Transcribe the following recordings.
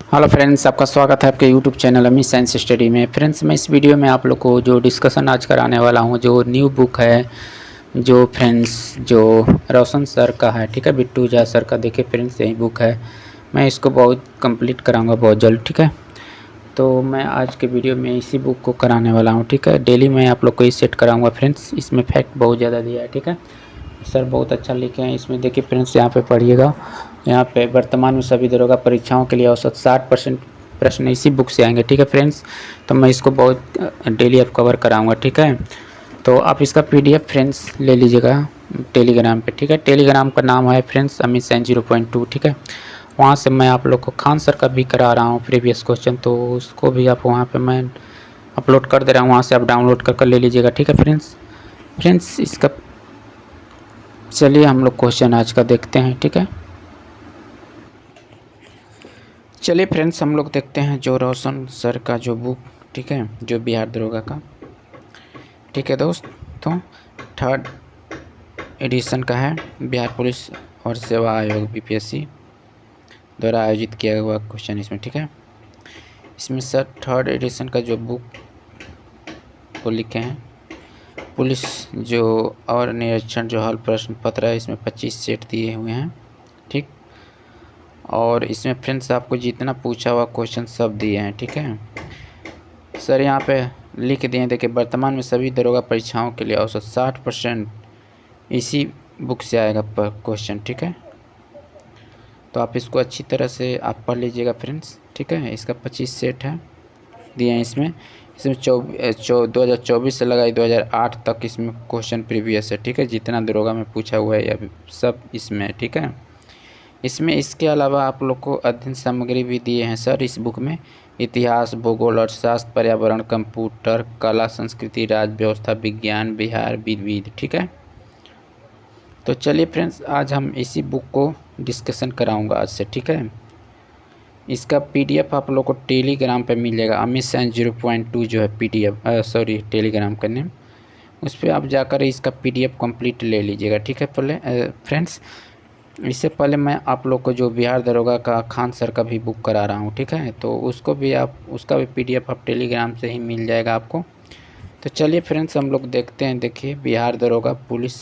Hello friends, आपका स्वागत है आपके यूट्यूब चैनल अमी साइंस स्टडी में। फ्रेंड्स, मैं इस वीडियो में आप लोग को जो डिस्कशन आज कराने वाला हूं, जो न्यू बुक है, जो फ्रेंड्स जो रोशन सर का है, ठीक है, बिट्टू झा सर का। देखिए फ्रेंड्स, यही बुक है। मैं इसको बहुत कंप्लीट कराऊंगा बहुत जल्द, ठीक है। तो मैं आज के वीडियो में इसी बुक को कराने वाला हूँ, ठीक है। डेली मैं आप लोग को ही सेट कराऊँगा फ्रेंड्स। इसमें फैक्ट बहुत ज़्यादा दिया है, ठीक है। सर बहुत अच्छा लिखे हैं इसमें। देखिए फ्रेंड्स, यहाँ पे पढ़िएगा। यहाँ पे वर्तमान में सभी दरोगा परीक्षाओं के लिए औसत 60% प्रश्न इसी बुक से आएंगे, ठीक है फ्रेंड्स। तो मैं इसको बहुत डेली अब कवर कराऊंगा, ठीक है। तो आप इसका PDF फ्रेंड्स ले लीजिएगा टेलीग्राम पे, ठीक है। टेलीग्राम का नाम है फ्रेंड्स अमित सैन 0.2, ठीक है। वहाँ से मैं आप लोग को खान सर का भी करा रहा हूँ प्रीवियस क्वेश्चन, तो उसको भी आप वहाँ पे मैं अपलोड कर दे रहा हूँ। वहाँ से आप डाउनलोड कर ले लीजिएगा, ठीक है फ्रेंड्स। इसका चलिए हम लोग क्वेश्चन आज का देखते हैं, ठीक है। चलिए फ्रेंड्स, हम लोग देखते हैं जो रोशन सर का जो बुक, ठीक है, जो बिहार दरोगा का, ठीक है दोस्त। तो 3rd एडिशन का है, बिहार पुलिस और सेवा आयोग BPSC द्वारा आयोजित किया हुआ क्वेश्चन इसमें, ठीक है। इसमें सर 3rd एडिशन का जो बुक को लिखे हैं, पुलिस जो और निरीक्षण जो हल प्रश्न पत्र है, इसमें 25 सेट दिए हुए हैं, ठीक। और इसमें फ्रेंड्स आपको जितना पूछा हुआ क्वेश्चन सब दिए हैं, ठीक है। सर यहाँ पे लिख दिए हैं, देखिए वर्तमान में सभी दरोगा परीक्षाओं के लिए औसत 60% इसी बुक से आएगा पर क्वेश्चन, ठीक है। तो आप इसको अच्छी तरह से आप पढ़ लीजिएगा फ्रेंड्स, ठीक है। इसका 25 सेट है दिए हैं इसमें 2024 से लगाई 2008 तक इसमें क्वेश्चन प्रीवियस है, ठीक है। जितना दरोगा में पूछा हुआ है अभी सब इसमें है, ठीक है। इसमें इसके अलावा आप लोग को अध्ययन सामग्री भी दिए हैं सर इस बुक में। इतिहास, भूगोल, अर्थशास्त्र, पर्यावरण, कंप्यूटर, कला, संस्कृति, राज्य व्यवस्था, विज्ञान, बिहार, विविध, ठीक है। तो चलिए फ्रेंड्स, आज हम इसी बुक को डिस्कशन कराऊंगा आज से, ठीक है। इसका PDF आप लोग को टेलीग्राम पे मिल जाएगा। अमित सैन 0.2 जो है PDF टेलीग्राम का नेम, उस पर आप जाकर इसका PDF कंप्लीट ले लीजिएगा, ठीक है। पहले फ्रेंड्स, इससे पहले मैं आप लोग को जो बिहार दरोगा का खान सर का भी बुक करा रहा हूँ, ठीक है। तो उसको भी उसका भी PDF आप टेलीग्राम से ही मिल जाएगा आपको। तो चलिए फ्रेंड्स, हम लोग देखते हैं। देखिए, बिहार दरोगा पुलिस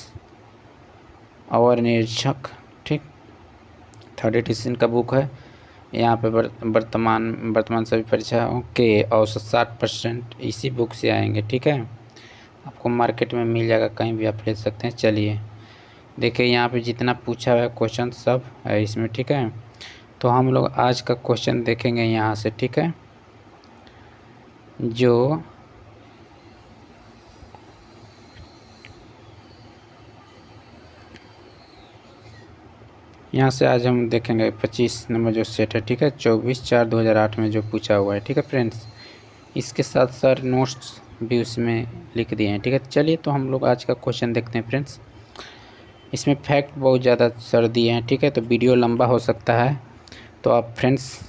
और निरीक्षक, ठीक, 3rd एडिशन का बुक है। यहाँ पे वर्तमान सभी परीक्षाओं के औसत 60% इसी बुक से आएंगे, ठीक है। आपको मार्केट में मिल जाएगा, कहीं भी आप ले सकते हैं। चलिए देखिए, यहाँ पे जितना पूछा हुआ है क्वेश्चन सब है इसमें, ठीक है। तो हम लोग आज का क्वेश्चन देखेंगे यहाँ से, ठीक है। जो यहाँ से आज हम देखेंगे 25 नंबर जो सेट है, ठीक है, 24/4/2008 में जो पूछा हुआ है, ठीक है फ्रेंड्स। इसके साथ सर नोट्स भी उसमें लिख दिए हैं, ठीक है। चलिए तो हम लोग आज का क्वेश्चन देखते हैं फ्रेंड्स। इसमें फैक्ट बहुत ज़्यादा सर दिए हैं, ठीक है। तो वीडियो लंबा हो सकता है, तो आप फ्रेंड्स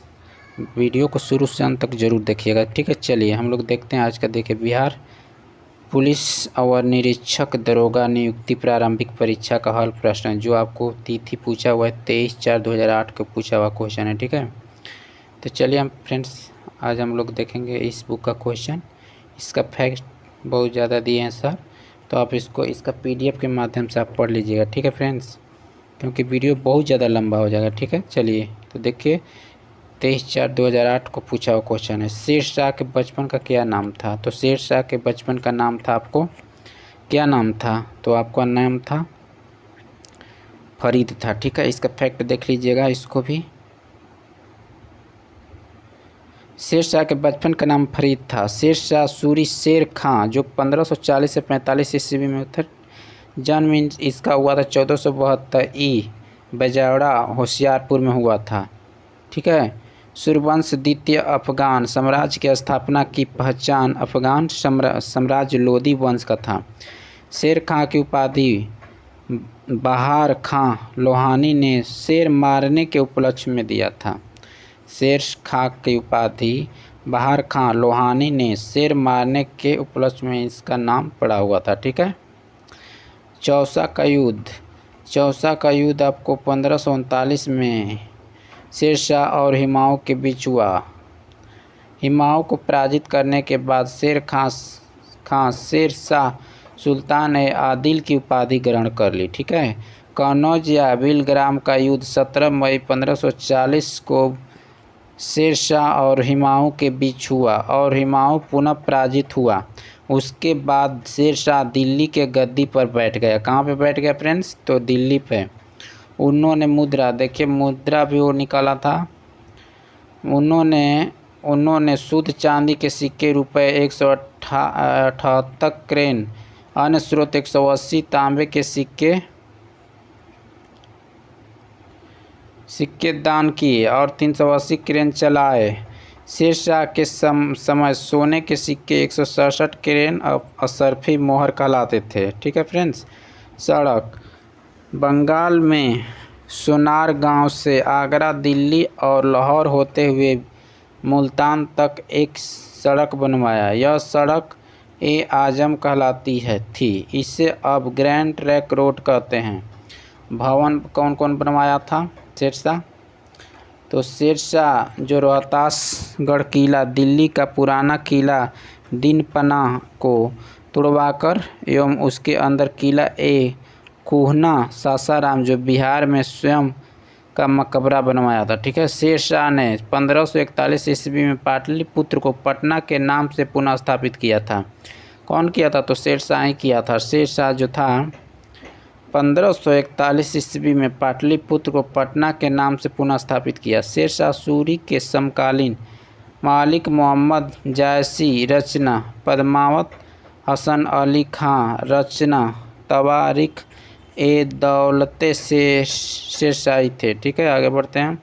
वीडियो को शुरू से अंत तक ज़रूर देखिएगा, ठीक है। चलिए हम लोग देखते हैं आज का। देखिए, बिहार पुलिस और निरीक्षक दरोगा नियुक्ति प्रारंभिक परीक्षा का हल प्रश्न, जो आपको तिथि पूछा हुआ है 23/4/2008 को पूछा हुआ क्वेश्चन है, ठीक है। तो चलिए हम फ्रेंड्स आज हम लोग देखेंगे इस बुक का क्वेश्चन। इसका फैक्ट बहुत ज़्यादा दिए हैं सर, तो आप इसका PDF के माध्यम से आप पढ़ लीजिएगा, ठीक है फ्रेंड्स, क्योंकि वीडियो बहुत ज़्यादा लंबा हो जाएगा, ठीक है। चलिए तो देखिए, 23/4/2008 को पूछा हुआ क्वेश्चन है। शेरशाह के बचपन का क्या नाम था? तो शेरशाह के बचपन का नाम था, आपको क्या नाम था? तो आपका नाम था फरीद था, ठीक है। इसका फैक्ट देख लीजिएगा इसको भी। शेरशाह के बचपन का नाम फरीद था। शेरशाह सूरी शेर खां, जो 1540 से 45 ईस्वी में था, जन्म इसका हुआ था 1472 ई बेजावड़ा होशियारपुर में हुआ था, ठीक है। सूर्यवंश द्वितीय अफगान साम्राज्य की स्थापना की पहचान अफगान साम्राज्य लोदी वंश का था। शेर खां की उपाधि बहार खां लोहानी ने शेर मारने के उपलक्ष्य में दिया था। शेर खां की उपाधि बहार खां लोहानी ने शेर मारने के उपलक्ष्य में इसका नाम पड़ा हुआ था, ठीक है। चौसा का युद्ध आपको 1539 में शेरशाह और हुमायूं के बीच हुआ। हुमायूं को पराजित करने के बाद शेर शाह सुल्तान ए आदिल की उपाधि ग्रहण कर ली। ठीक है। कन्नौज या बिलग्राम का युद्ध 17 मई 1540 को शेरशाह और हुमायूं के बीच हुआ और हुमायूं पुनः पराजित हुआ। उसके बाद शेरशाह दिल्ली के गद्दी पर बैठ गया। कहाँ पे बैठ गया फ्रेंड्स? तो दिल्ली पे। उन्होंने मुद्रा, देखिए मुद्रा भी वो निकाला था। उन्होंने शुद्ध चांदी के सिक्के रुपये 178 क्रेन, अन्य स्रोत 180 तांबे के सिक्के दान किए और 380 क्रेन चलाए। शेरशाह के समय सोने के सिक्के 167 क्रेन अशरफी मोहर कहलाते थे। ठीक है फ्रेंड्स। सड़क, बंगाल में सोनार गांव से आगरा, दिल्ली और लाहौर होते हुए मुल्तान तक एक सड़क बनवाया। यह सड़क ए आजम कहलाती थी। इसे अब ग्रैंड ट्रंक रोड कहते हैं। भवन कौन कौन बनवाया था? शेरशाह। तो शेरशाह जो रोहतासगढ़ किला, दिल्ली का पुराना किला दीनपनाह को तुड़वाकर एवं उसके अंदर किला ए कुहना सासाराम जो बिहार में स्वयं का मकबरा बनवाया था। ठीक है। शेरशाह ने 1541 ईस्वी में पाटलिपुत्र को पटना के नाम से पुनः स्थापित किया था। कौन किया था? तो शेरशाह ही किया था। शेरशाह जो था 1541 ईस्वी में पाटलिपुत्र को पटना के नाम से पुनः स्थापित किया। शेरशाह सूरी के समकालीन मालिक मोहम्मद जायसी रचना, पद्मावत हसन अली खां रचना, तवारीख ए दौलते शेरशाही थे। ठीक है। आगे बढ़ते हैं।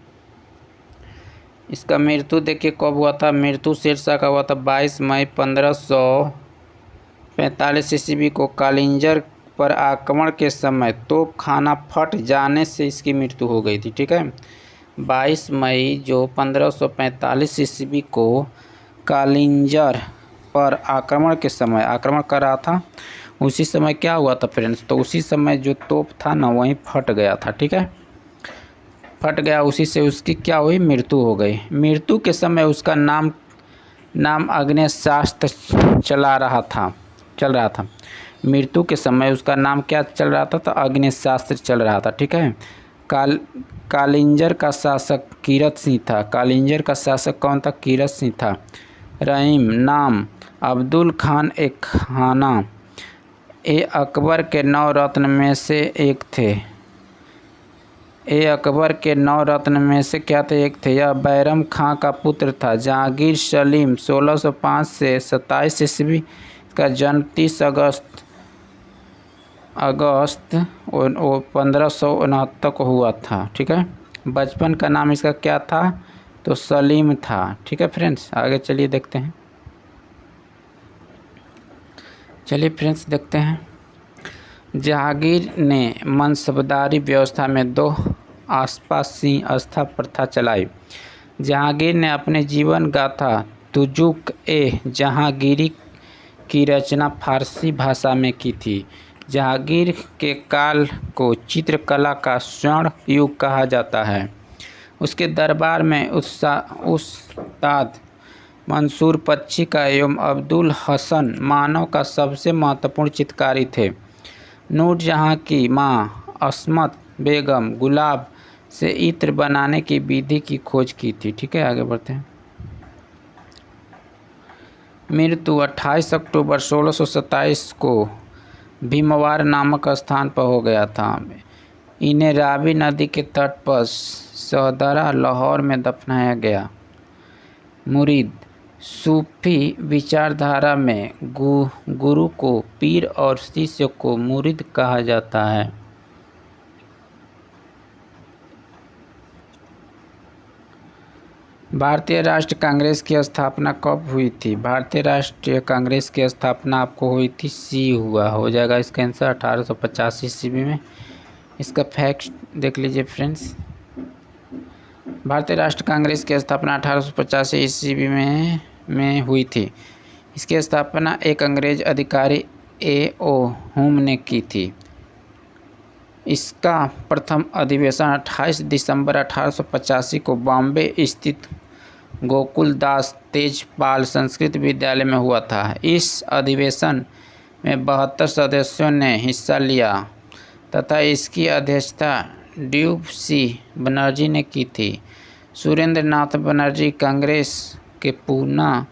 इसका मृत्यु देखिए कब हुआ था? मृत्यु शेरशाह का हुआ था 22 मई 1545 ईस्वी को। कालिंजर पर आक्रमण के समय तोपखाना फट जाने से इसकी मृत्यु हो गई थी। ठीक है। 22 मई जो 1545 ईस्वी को कालिंजर पर आक्रमण के समय आक्रमण कर रहा था, उसी समय क्या हुआ था फ्रेंड्स? तो उसी समय जो तोप था ना वहीं फट गया था। ठीक है। फट गया, उसी से उसकी क्या हुई? मृत्यु हो गई। मृत्यु के समय उसका नाम अग्नेयशास्त्र चल रहा था। मृत्यु के समय उसका नाम क्या चल रहा था? तो अग्नेयशास्त्र चल रहा था। ठीक है। कालिंजर का शासक कीरत सिंह था। कालिंजर का शासक कौन था? कीरत सिंह था। रहीम नाम अब्दुल खान एक खाना ए अकबर के 9 रत्न में से एक थे। अकबर के 9 रत्न में से क्या थे? एक थे। यह बैरम खां का पुत्र था। जहांगीर सलीम 1605 से 27 ईस्वी का जन्म 30 अगस्त 1569 को हुआ था। ठीक है। बचपन का नाम इसका क्या था? तो सलीम था। ठीक है फ्रेंड्स। आगे चलिए देखते हैं। जहांगीर ने मनसबदारी व्यवस्था में 2 आसपासी आस्था प्रथा चलाई। जहांगीर ने अपने जीवन गाथा तुजुक ए जहांगीरी की रचना फारसी भाषा में की थी। जहांगीर के काल को चित्रकला का स्वर्ण युग कहा जाता है। उसके दरबार में उस्ताद मंसूर पच्छी का एवं अब्दुल हसन मानव का सबसे महत्वपूर्ण चित्रकारी थे। नूरजहाँ की माँ अस्मत बेगम गुलाब से इत्र बनाने की विधि की खोज की थी। ठीक है। आगे बढ़ते हैं। मृत्यु 28 अक्टूबर 1627 को भीमवार नामक स्थान पर हो गया था। इन्हें रावी नदी के तट पर सदरा लाहौर में दफनाया गया। मुरीद, सूफी विचारधारा में गुरु को पीर और शिष्य को मुरीद कहा जाता है। भारतीय राष्ट्रीय कांग्रेस की स्थापना कब हुई थी? भारतीय राष्ट्रीय कांग्रेस की स्थापना आपको हुई थी, सी हो जाएगा इसका आंसर 1885 ईस्वी में। इसका फैक्ट देख लीजिए फ्रेंड्स। भारतीय राष्ट्रीय कांग्रेस की स्थापना 1885 ईस्वी में हुई थी। इसकी स्थापना एक अंग्रेज अधिकारी A.O. हुम ने की थी। इसका प्रथम अधिवेशन 28 दिसंबर 1885 को बॉम्बे स्थित गोकुलदास तेजपाल संस्कृत विद्यालय में हुआ था। इस अधिवेशन में 72 सदस्यों ने हिस्सा लिया तथा इसकी अध्यक्षता ड्यूब सी बनर्जी ने की थी। सुरेंद्र नाथ बनर्जी कांग्रेस के पूना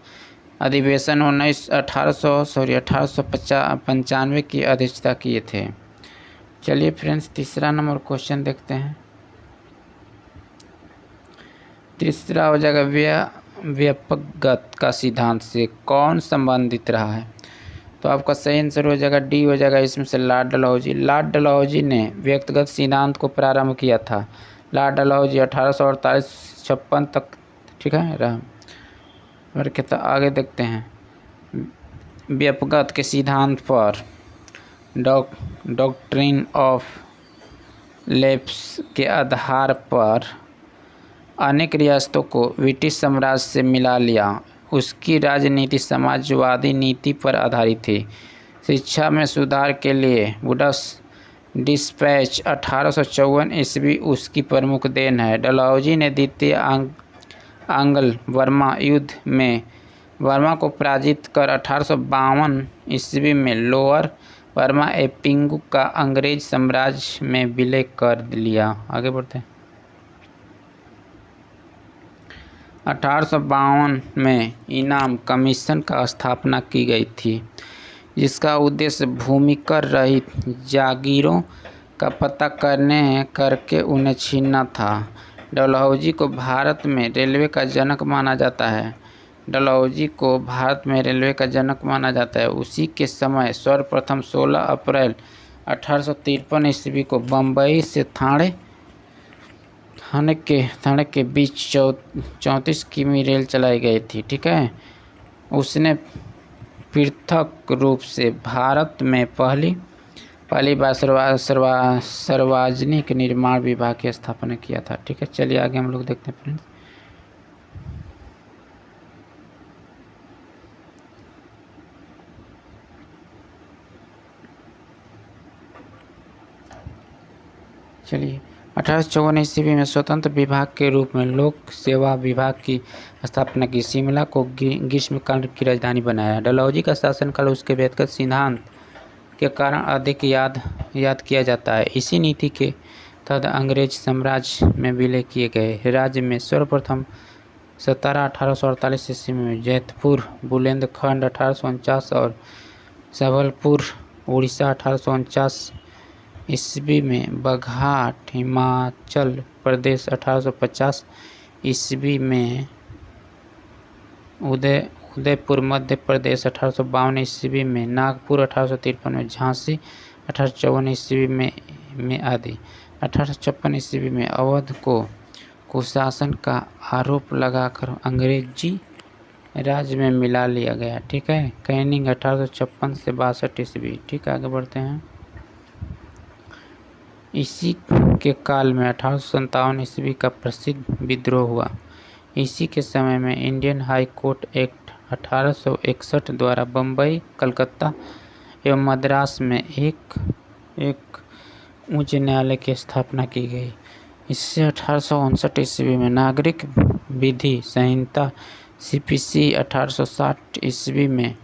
अधिवेशन 1895 की अध्यक्षता किए थे। चलिए फ्रेंड्स, तीसरा नंबर क्वेश्चन देखते हैं। तीसरा हो जाएगा व्यापकगत का सिद्धांत से कौन संबंधित रहा है। तो आपका सही आंसर हो जाएगा डी हो जाएगा इसमें से लॉर्ड डलहौजी। लॉर्ड डलहौजी ने व्यक्तिगत सिद्धांत को प्रारंभ किया था। लॉर्ड डलहौजी 1848-56 तक, ठीक है, रहा। और कहता आगे देखते हैं। व्यापकगत के सिद्धांत पर डॉक्ट्रिन ऑफ लेप्स के आधार पर अनेक रियासतों को ब्रिटिश साम्राज्य से मिला लिया। उसकी राजनीति समाजवादी नीति पर आधारित थी। शिक्षा में सुधार के लिए वुड्स डिस्पैच 1854 ईस्वी उसकी प्रमुख देन है। डलहौजी ने द्वितीय आंग्ल बर्मा युद्ध में बर्मा को पराजित कर 1852 ईस्वी में लोअर बर्मा एपिंगु का अंग्रेज साम्राज्य में विलय कर लिया। आगे बढ़ते हैं। 1852 में इनाम कमीशन का स्थापना की गई थी, जिसका उद्देश्य भूमिकर रहित जागीरों का पता करके उन्हें छीनना था। डलहौजी को भारत में रेलवे का जनक माना जाता है। उसी के समय सर्वप्रथम 16 अप्रैल 1853 ईस्वी को बम्बई से थाने के बीच 34 किमी रेल चलाई गई थी, ठीक है। उसने पृथक रूप से भारत में पहली बार सार्वजनिक निर्माण विभाग की स्थापना किया था, ठीक है। चलिए आगे हम लोग देखते हैं फ्रेंड्स। चलिए 1854 ईस्वी में स्वतंत्र विभाग के रूप में लोक सेवा विभाग की स्थापना की। शिमला को ग्रीष्मकाल की राजधानी बनाया। डलहौजी का शासनकाल उसके व्यक्तिगत सिद्धांत के कारण अधिक याद किया जाता है। इसी नीति के तहत अंग्रेज साम्राज्य में विलय किए गए राज्य में सर्वप्रथम 1848 ईस्वी में जैतपुर बुंदेलखंड 1849 और संबलपुर उड़ीसा 1849 ईस्वी में बघाट हिमाचल प्रदेश 1850 ईस्वी में उदयपुर मध्य प्रदेश 1852 ईस्वी में नागपुर 1853 में झांसी 1854 ईस्वी में आदि 1856 ईस्वी में अवध को कुशासन का आरोप लगाकर अंग्रेजी राज्य में मिला लिया गया, ठीक है। कैनिंग 1856 से 62 ईस्वी, ठीक है। आगे बढ़ते हैं। इसी के काल में 1857 ईस्वी का प्रसिद्ध विद्रोह हुआ। इसी के समय में इंडियन हाई कोर्ट एक्ट 1861 द्वारा बम्बई, कलकत्ता एवं मद्रास में एक उच्च न्यायालय की स्थापना की गई। इससे 1859 ईस्वी में नागरिक विधि संहिता CPC 1860 ईस्वी में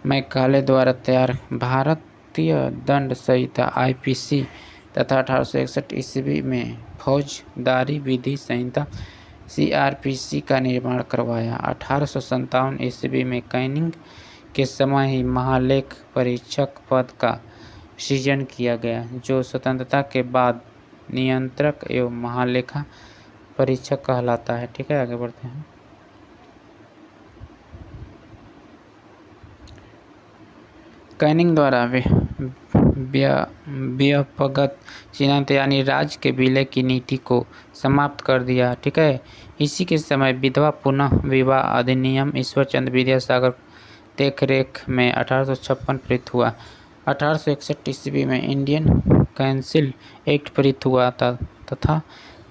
मैकाले द्वारा तैयार भारतीय दंड संहिता IPC तथा 1861 ईस्वी में फौजदारी विधि संहिता CRPC का निर्माण करवाया। 1857 ईस्वी में कैनिंग के समय ही महालेख परीक्षक पद का सृजन किया गया, जो स्वतंत्रता के बाद नियंत्रक एवं महालेखा परीक्षक कहलाता है, ठीक है। आगे बढ़ते हैं। कैनिंग द्वारा व्यापकगत सिद्धांत यानी राज्य के विलय की नीति को समाप्त कर दिया, ठीक है। इसी के समय विधवा पुनः विवाह अधिनियम ईश्वरचंद्र विद्यासागर देखरेख में 1856 पारित हुआ। 1861 ईस्वी में इंडियन काउंसिल एक्ट पारित हुआ तथा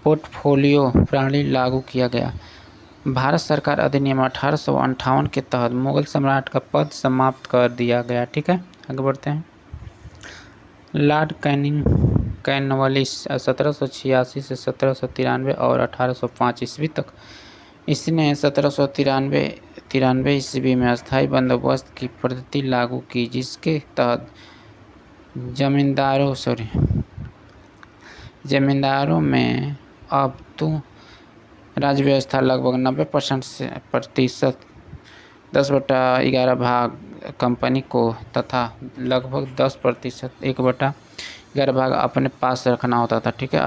पोर्टफोलियो प्रणाली लागू किया गया। भारत सरकार अधिनियम 1858 के तहत मुगल सम्राट का पद समाप्त कर दिया गया, ठीक है। आगे बढ़ते हैं। लॉर्ड कैनिंग कैनवालिस 1786 से 1793 और 1805 ईस्वी तक। इसने 1793 ईस्वी में अस्थायी बंदोबस्त की पद्धति लागू की, जिसके तहत जमींदारों में अब तो राज्य व्यवस्था लगभग 90% 10/11 भाग कंपनी को तथा लगभग 10% 1/11 भाग अपने पास रखना होता था। ठीक है।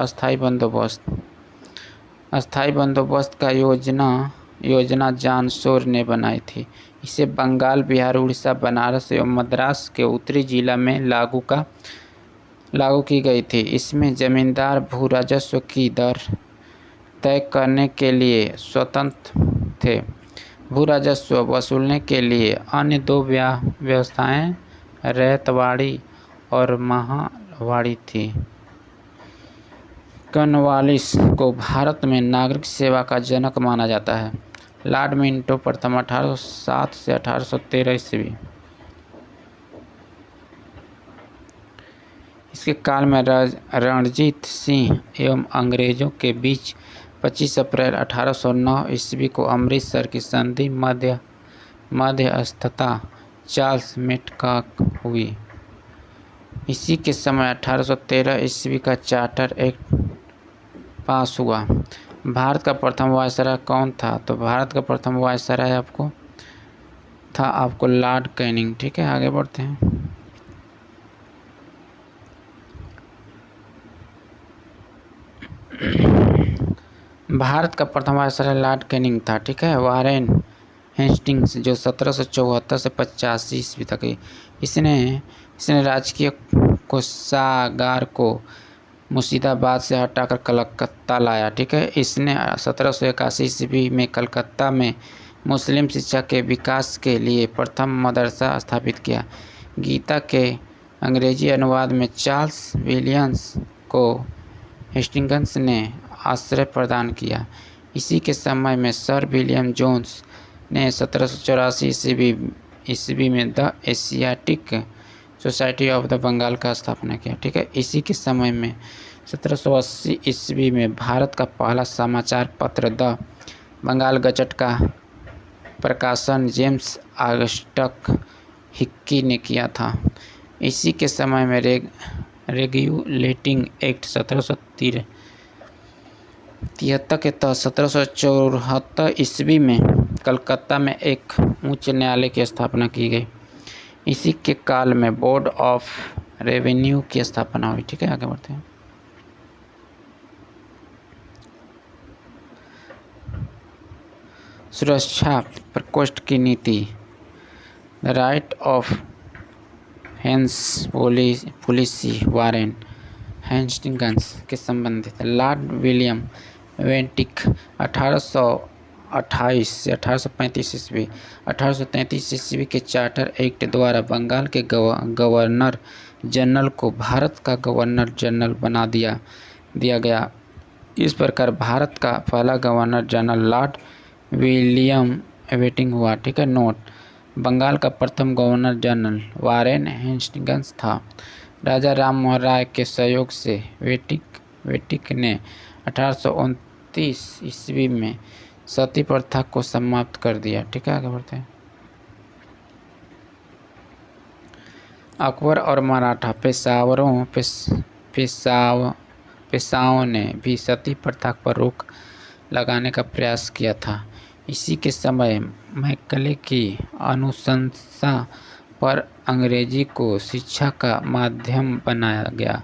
अस्थायी बंदोबस्त का योजना जॉन शोर ने बनाई थी। इसे बंगाल, बिहार, उड़ीसा, बनारस एवं मद्रास के उत्तरी जिला में लागू की गई थी। इसमें जमींदार भू राजस्व की दर तय करने के लिए स्वतंत्र थे। भू राजस्व वसूलने के लिए अन्य दो व्यवस्थाएं रैयतवाड़ी और महावाड़ी थी। कॉर्नवालिस को भारत में नागरिक सेवा का जनक माना जाता है। लॉर्ड मिंटो प्रथम 1807 से 1813 ईस्वी। इसके काल में रणजीत सिंह एवं अंग्रेजों के बीच 25 अप्रैल 1809 ईस्वी को अमृतसर की संधि मध्यस्थता चार्ल्स मेटकाक हुई। इसी के समय 1813 ईस्वी का चार्टर एक्ट पास हुआ। भारत का प्रथम वायसराय कौन था? तो भारत का प्रथम वायसराय आपको लॉर्ड कैनिंग। ठीक है, आगे बढ़ते हैं। भारत का प्रथम वायसराय लॉर्ड कैनिंग था। ठीक है। वारेन हेस्टिंग्स जो 1774 से 85 ईस्वी तक इसने राजकीय कोषागार को मुर्शिदाबाद से हटाकर कलकत्ता लाया। ठीक है। इसने 1781 ईस्वी में कलकत्ता में मुस्लिम शिक्षा के विकास के लिए प्रथम मदरसा स्थापित किया। गीता के अंग्रेजी अनुवाद में चार्ल्स विलियम्स को हेस्टिंग्स ने आश्रय प्रदान किया। इसी के समय में सर विलियम जोन्स ने 1784 ईस्वी में the Asiatic society of the Bengal का स्थापना किया। ठीक है। इसी के समय में 1780 ईस्वी में भारत का पहला समाचार पत्र द बंगाल गजट का प्रकाशन जेम्स ऑगस्टस हिक्की ने किया था। इसी के समय में रेगुलेटिंग एक्ट 1773 के तहत 1774 ईस्वी में कलकत्ता में एक उच्च न्यायालय की स्थापना की गई। इसी के काल में बोर्ड ऑफ रेवेन्यू की स्थापना हुई। ठीक है, आगे बढ़ते हैं। सुरक्षा प्रकोष्ठ की नीति the right of hence policy Warren Hastings के संबंधित लॉर्ड विलियम वेंटिक 1828 से 1835 ईस्वी 1833 ईस्वी के चार्टर एक्ट द्वारा बंगाल के गवर्नर जनरल को भारत का गवर्नर जनरल बना दिया गया। इस प्रकार भारत का पहला गवर्नर जनरल लॉर्ड विलियम वेंटिक हुआ। ठीक है। नोट: बंगाल का प्रथम गवर्नर जनरल वारेन हेस्टिंग्स था। राजा राम मोहन राय के सहयोग से वेंटिक ने 1829 ईस्वी में सती प्रथा को समाप्त कर दिया। ठीक है, आगे बढ़ते हैं। अकबर और मराठा पेशवाओं ने भी सती प्रथा पर रोक लगाने का प्रयास किया था। इसी के समय मैकले की अनुशंसा पर अंग्रेजी को शिक्षा का माध्यम बनाया गया।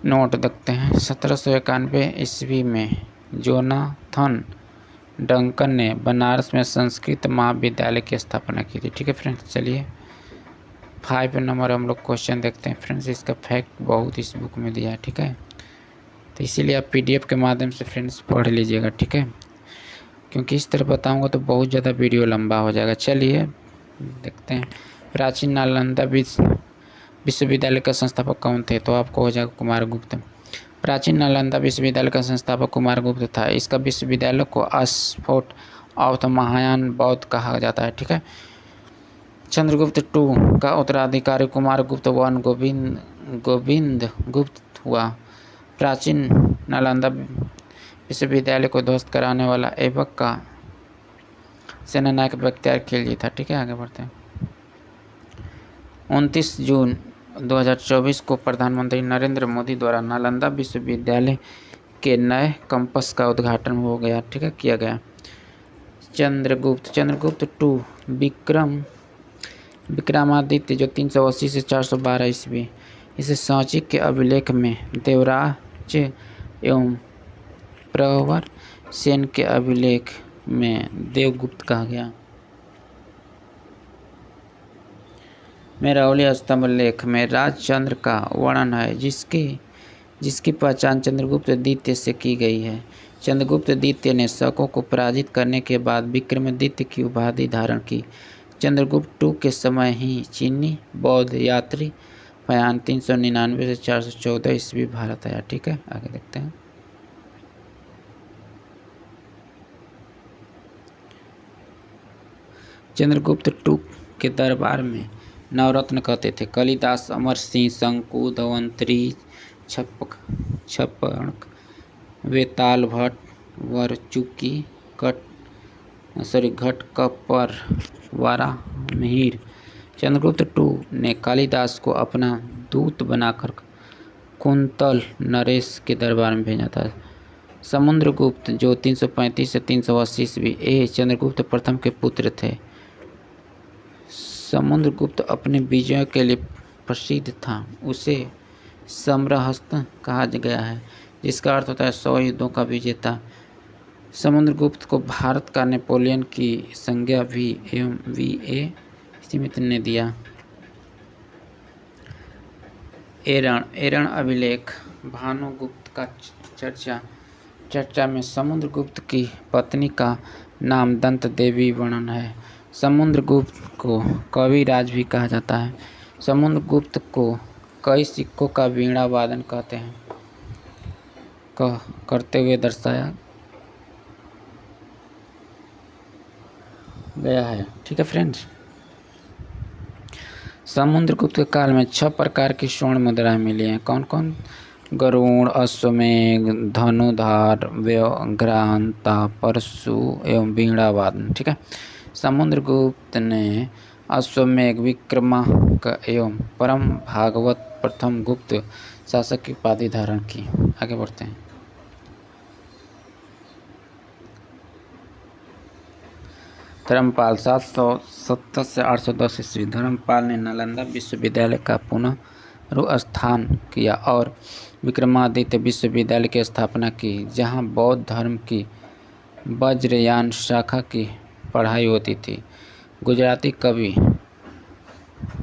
नोट देखते हैं: 1791 ईस्वी में जोनाथन डंकन ने बनारस में संस्कृत महाविद्यालय की स्थापना की थी। ठीक है फ्रेंड्स, चलिए 5 नंबर हम लोग क्वेश्चन देखते हैं। फ्रेंड्स, इसका फैक्ट बहुत इस बुक में दिया है। ठीक है, तो इसीलिए आप PDF के माध्यम से फ्रेंड्स पढ़ लीजिएगा। ठीक है, क्योंकि इस तरह बताऊंगा तो बहुत ज़्यादा वीडियो लंबा हो जाएगा। चलिए देखते हैं। प्राचीन नालंदा विश्वविद्यालय का संस्थापक कौन थे? तो आपको हो जाएगा कुमारगुप्त। प्राचीन नालंदा विश्वविद्यालय का संस्थापक कुमारगुप्त था। इसका विश्वविद्यालय को स्फोट ऑफ द महायान बौद्ध कहा जाता है। ठीक है। चंद्रगुप्त II का उत्तराधिकारी कुमारगुप्त I गोविंद गुप्त हुआ। प्राचीन नालंदा विश्वविद्यालय को ध्वस्त कराने वाला ऐबक का सेनानायक बख्तियार खिलजी था। ठीक है, आगे बढ़ते हैं। 29 जून 2024 को प्रधानमंत्री नरेंद्र मोदी द्वारा नालंदा विश्वविद्यालय के नए कैंपस का उद्घाटन हो गया। ठीक है, किया गया। चंद्रगुप्त टू विक्रमादित्य जो 380 से 412 ईस्वी, इसे सांची के अभिलेख में देवराज एवं प्रवर सेन के अभिलेख में देवगुप्त कहा गया। मेरावली स्तंभ लेख में राजचंद्र का वर्णन है, जिसकी पहचान चंद्रगुप्त द्वितीय से की गई है। चंद्रगुप्त द्वितीय ने शकों को पराजित करने के बाद विक्रमादित्य की उपाधि धारण की। चंद्रगुप्त टू के समय ही चीनी बौद्ध यात्री फयान 399 से 414 ईस्वी भारत आया। ठीक है, आगे देखते हैं। चंद्रगुप्त टू के दरबार में नवरत्न कहते थे कालिदास, अमर सिंह, शंकु, धवंतरी, छपणक, वेताल भट्ट, वरचुकी, घटकपर, वारामिहिर। चंद्रगुप्त टू ने कालिदास को अपना दूत बनाकर कुंतल नरेश के दरबार में भेजा था। समुद्रगुप्त जो 335 से 380 ईस्वी चंद्रगुप्त प्रथम के पुत्र थे। समुद्रगुप्त अपने विजयों के लिए प्रसिद्ध था। उसे सम्रहस्त कहा गया है, जिसका अर्थ होता है 100 युद्धों का विजेता। समुद्रगुप्त को भारत का नेपोलियन की संज्ञा भी V.A. स्मिथ ने दिया। एरण अभिलेख भानुगुप्त का चर्चा में समुद्रगुप्त की पत्नी का नाम दंत देवी वर्णन है। समुद्रगुप्त को कविराज भी कहा जाता है। समुद्रगुप्त को कई सिक्कों का वीणा वादन करते हुए दर्शाया गया है। ठीक है फ्रेंड्स, समुद्रगुप्त के काल में 6 प्रकार की स्वर्ण मुद्राएं मिली हैं। कौन कौन? गरुड़, अश्वमेघ, धनुधार, व्याघ्रांता, परशु एवं वीणा वादन। ठीक है, समुद्रगुप्त ने अश्वमेघ, विक्रमांक एवं परम भागवत प्रथम गुप्त शासक की उपाधि धारण की। आगे बढ़ते हैं। धर्मपाल 770 से 810 ईस्वी। धर्मपाल ने नालंदा विश्वविद्यालय का पुनरुत्थान किया और विक्रमादित्य विश्वविद्यालय की स्थापना की, जहां बौद्ध धर्म की वज्रयान शाखा की पढ़ाई होती थी। गुजराती कवि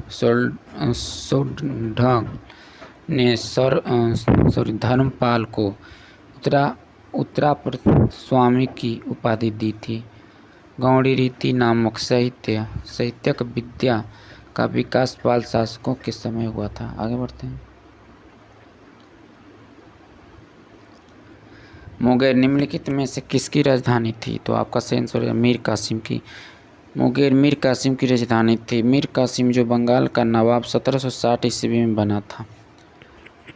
सोढ़ ने धर्मपाल को उत्तरापर स्वामी की उपाधि दी थी। गौड़ी रीति नामक साहित्यक विद्या का विकास पाल शासकों के समय हुआ था। आगे बढ़ते हैं। मुंगेर निम्नलिखित में से किसकी राजधानी थी? तो आपका सही आंसर है मीर कासिम की। मुंगेर मीर कासिम की राजधानी थी। मीर कासिम जो बंगाल का नवाब 1760 ईस्वी में बना था,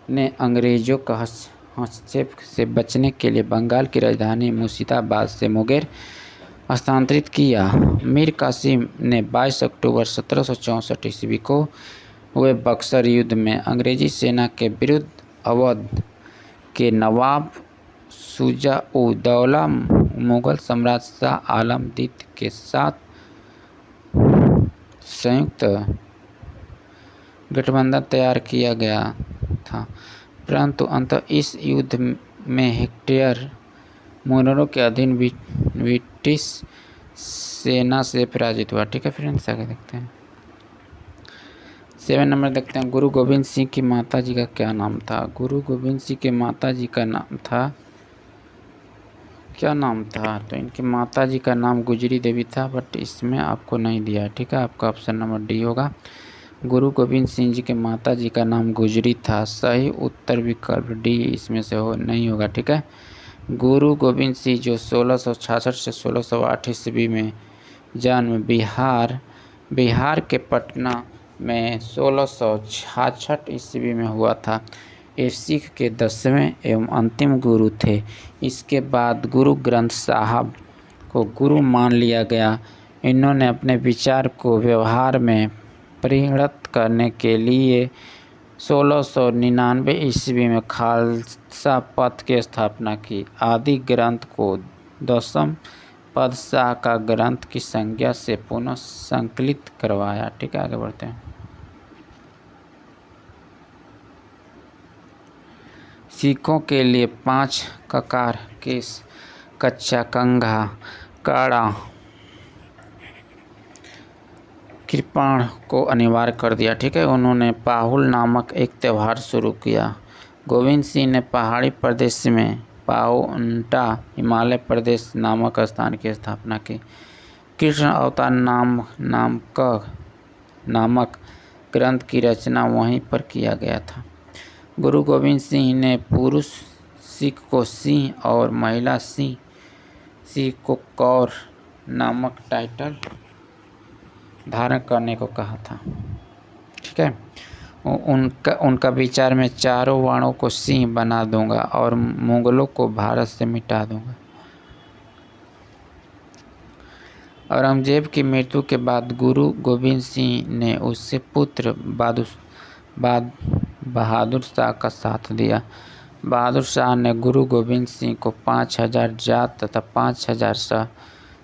ने अंग्रेजों का हस्तक्षेप से बचने के लिए बंगाल की राजधानी मुर्शिदाबाद से मुंगेर हस्तांतरित किया। मीर कासिम ने 22 अक्टूबर 1764 ईस्वी को हुए बक्सर युद्ध में अंग्रेजी सेना के विरुद्ध अवध के नवाब शुजा-उद-दौला मुगल सम्राट शाह आलम द्वितीय के साथ संयुक्त गठबंधन तैयार किया गया था, परंतु अंततः इस युद्ध में हेक्टर मुनरो के अधीन ब्रिटिश सेना से पराजित हुआ। ठीक है फ्रेंड्स, आगे देखते हैं। 7 नंबर देखते हैं। गुरु गोविंद सिंह की माता जी का क्या नाम था? गुरु गोविंद सिंह के माता जी का नाम था, क्या नाम था? तो इनकी माता जी का नाम गुजरी देवी था, बट इसमें आपको नहीं दिया है। ठीक है, आपका ऑप्शन नंबर डी होगा। गुरु गोविंद सिंह जी के माता जी का नाम गुजरी था। सही उत्तर विकल्प डी इसमें से नहीं होगा। ठीक है, गुरु गोविंद सिंह जो 1666 से 1608 ईस्वी में जन्म बिहार के पटना में 1666 ईस्वी में हुआ था। ये सिख के 10वें एवं अंतिम गुरु थे। इसके बाद गुरु ग्रंथ साहब को गुरु मान लिया गया। इन्होंने अपने विचार को व्यवहार में परिणत करने के लिए 1699 ईस्वी में खालसा पंथ की स्थापना की। आदि ग्रंथ को 10वें पातशाह का ग्रंथ की संज्ञा से पुनः संकलित करवाया। ठीक है, आगे बढ़ते हैं। सिखों के लिए 5 ककार, केस, कच्चा, कंघा, काड़ा, कृपाण को अनिवार्य कर दिया। ठीक है, उन्होंने पाहुल नामक एक त्यौहार शुरू किया। गोविंद सिंह ने पहाड़ी प्रदेश में पाओन्टा हिमालय प्रदेश नामक स्थान की स्थापना की। कृष्ण अवतार नामक ग्रंथ की रचना वहीं पर किया गया था। गुरु गोविंद सिंह ने पुरुष सिख को सिंह और महिला सिंह को कौर नामक टाइटल धारण करने को कहा था। ठीक है, उनका विचार में चारों वर्णों को सिंह बना दूंगा और मुगलों को भारत से मिटा दूंगा। औरंगजेब की मृत्यु के बाद गुरु गोविंद सिंह ने उससे पुत्र बहादुर शाह का साथ दिया। बहादुर शाह ने गुरु गोविंद सिंह को 5000 जात तथा 5000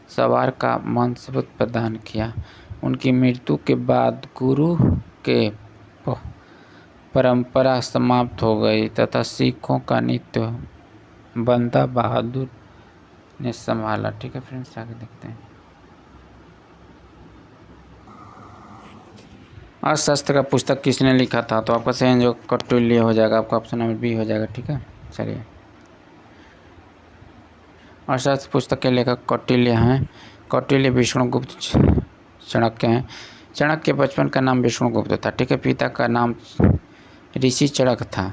सवार का मनसब प्रदान किया। उनकी मृत्यु के बाद गुरु के परंपरा समाप्त हो गई तथा सिखों का नित्य बंदा बहादुर ने संभाला। ठीक है फ्रेंड्स, आगे देखते हैं। अर्थशास्त्र का पुस्तक किसने लिखा था? तो आपका सही जो कौटिल्य हो जाएगा, आपका ऑप्शन नंबर बी हो जाएगा। ठीक है, चलिए। अर्थशास्त्र पुस्तक के लेखक कौटिल्य हैं। कौटिल्य विष्णुगुप्त चाणक्य हैं। चाणक्य बचपन का नाम विष्णुगुप्त था। ठीक है, पिता का नाम ऋषि चड़क था।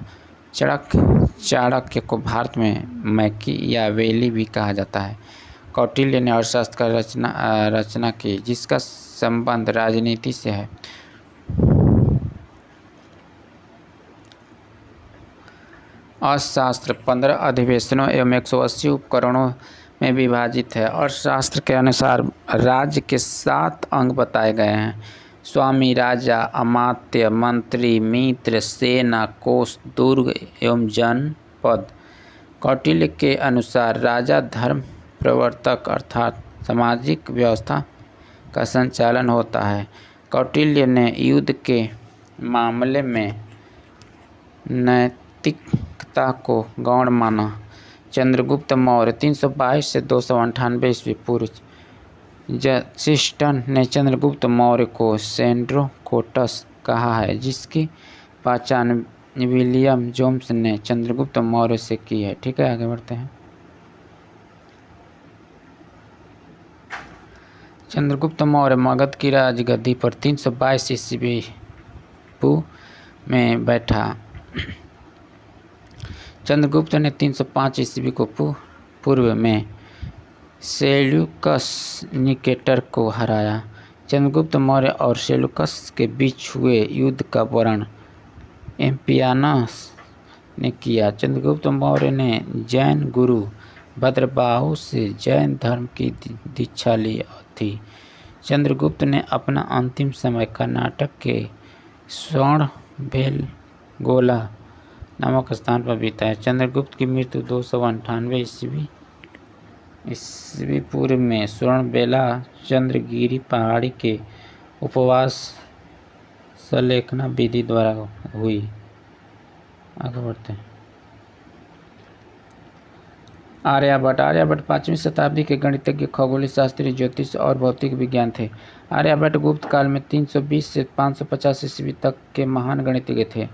चाणक्य को भारत में मैकी या वेली भी कहा जाता है। कौटिल्य ने अर्थशास्त्र का रचना की जिसका संबंध राजनीति से है। अर्थशास्त्र 15 अधिवेशनों एवं 180 उपकरणों में विभाजित है। अर्थशास्त्र के अनुसार राज्य के 7 अंग बताए गए हैं: स्वामी, राजा, अमात्य, मंत्री, मित्र, सेना, कोष, दुर्ग एवं जनपद। कौटिल्य के अनुसार राजा धर्म प्रवर्तक अर्थात सामाजिक व्यवस्था का संचालन होता है। कौटिल्य ने युद्ध के मामले में नैतिकता को गौण माना। चंद्रगुप्त मौर्य 322 से 298 ईस्वी पूर्व। जस्टिन ने चंद्रगुप्त मौर्य को सेंड्रोकोटस कहा है, जिसकी पहचान विलियम जोन्स ने चंद्रगुप्त मौर्य से की है। ठीक है, आगे बढ़ते हैं। चंद्रगुप्त मौर्य मगध की राजगद्दी पर 322 ईस्वी में बैठा। चंद्रगुप्त ने 305 ईस्वी को पूर्व में सेल्यूकस निकेटर को हराया। चंद्रगुप्त मौर्य और सेल्यूकस के बीच हुए युद्ध का वर्णन एम्पियानस ने किया। चंद्रगुप्त मौर्य ने जैन गुरु भद्रबाहु से जैन धर्म की दीक्षा ली थी। चंद्रगुप्त ने अपना अंतिम समय कर्नाटक के श्रवणबेलगोला नामक स्थान पर बिताया। चंद्रगुप्त की मृत्यु 298 ईस्वी पूर्व में श्रवणबेला चंद्रगिरी पहाड़ी के उपवास संलेखना विधि द्वारा हुई। आगे बढ़ते हैं। आर्यभट्ट 5वीं शताब्दी के गणितज्ञ, खगोलीय शास्त्री, ज्योतिष और भौतिक विज्ञान थे। आर्यभट्ट गुप्त काल में 320 से 550 ईस्वी तक के महान गणितज्ञ थे।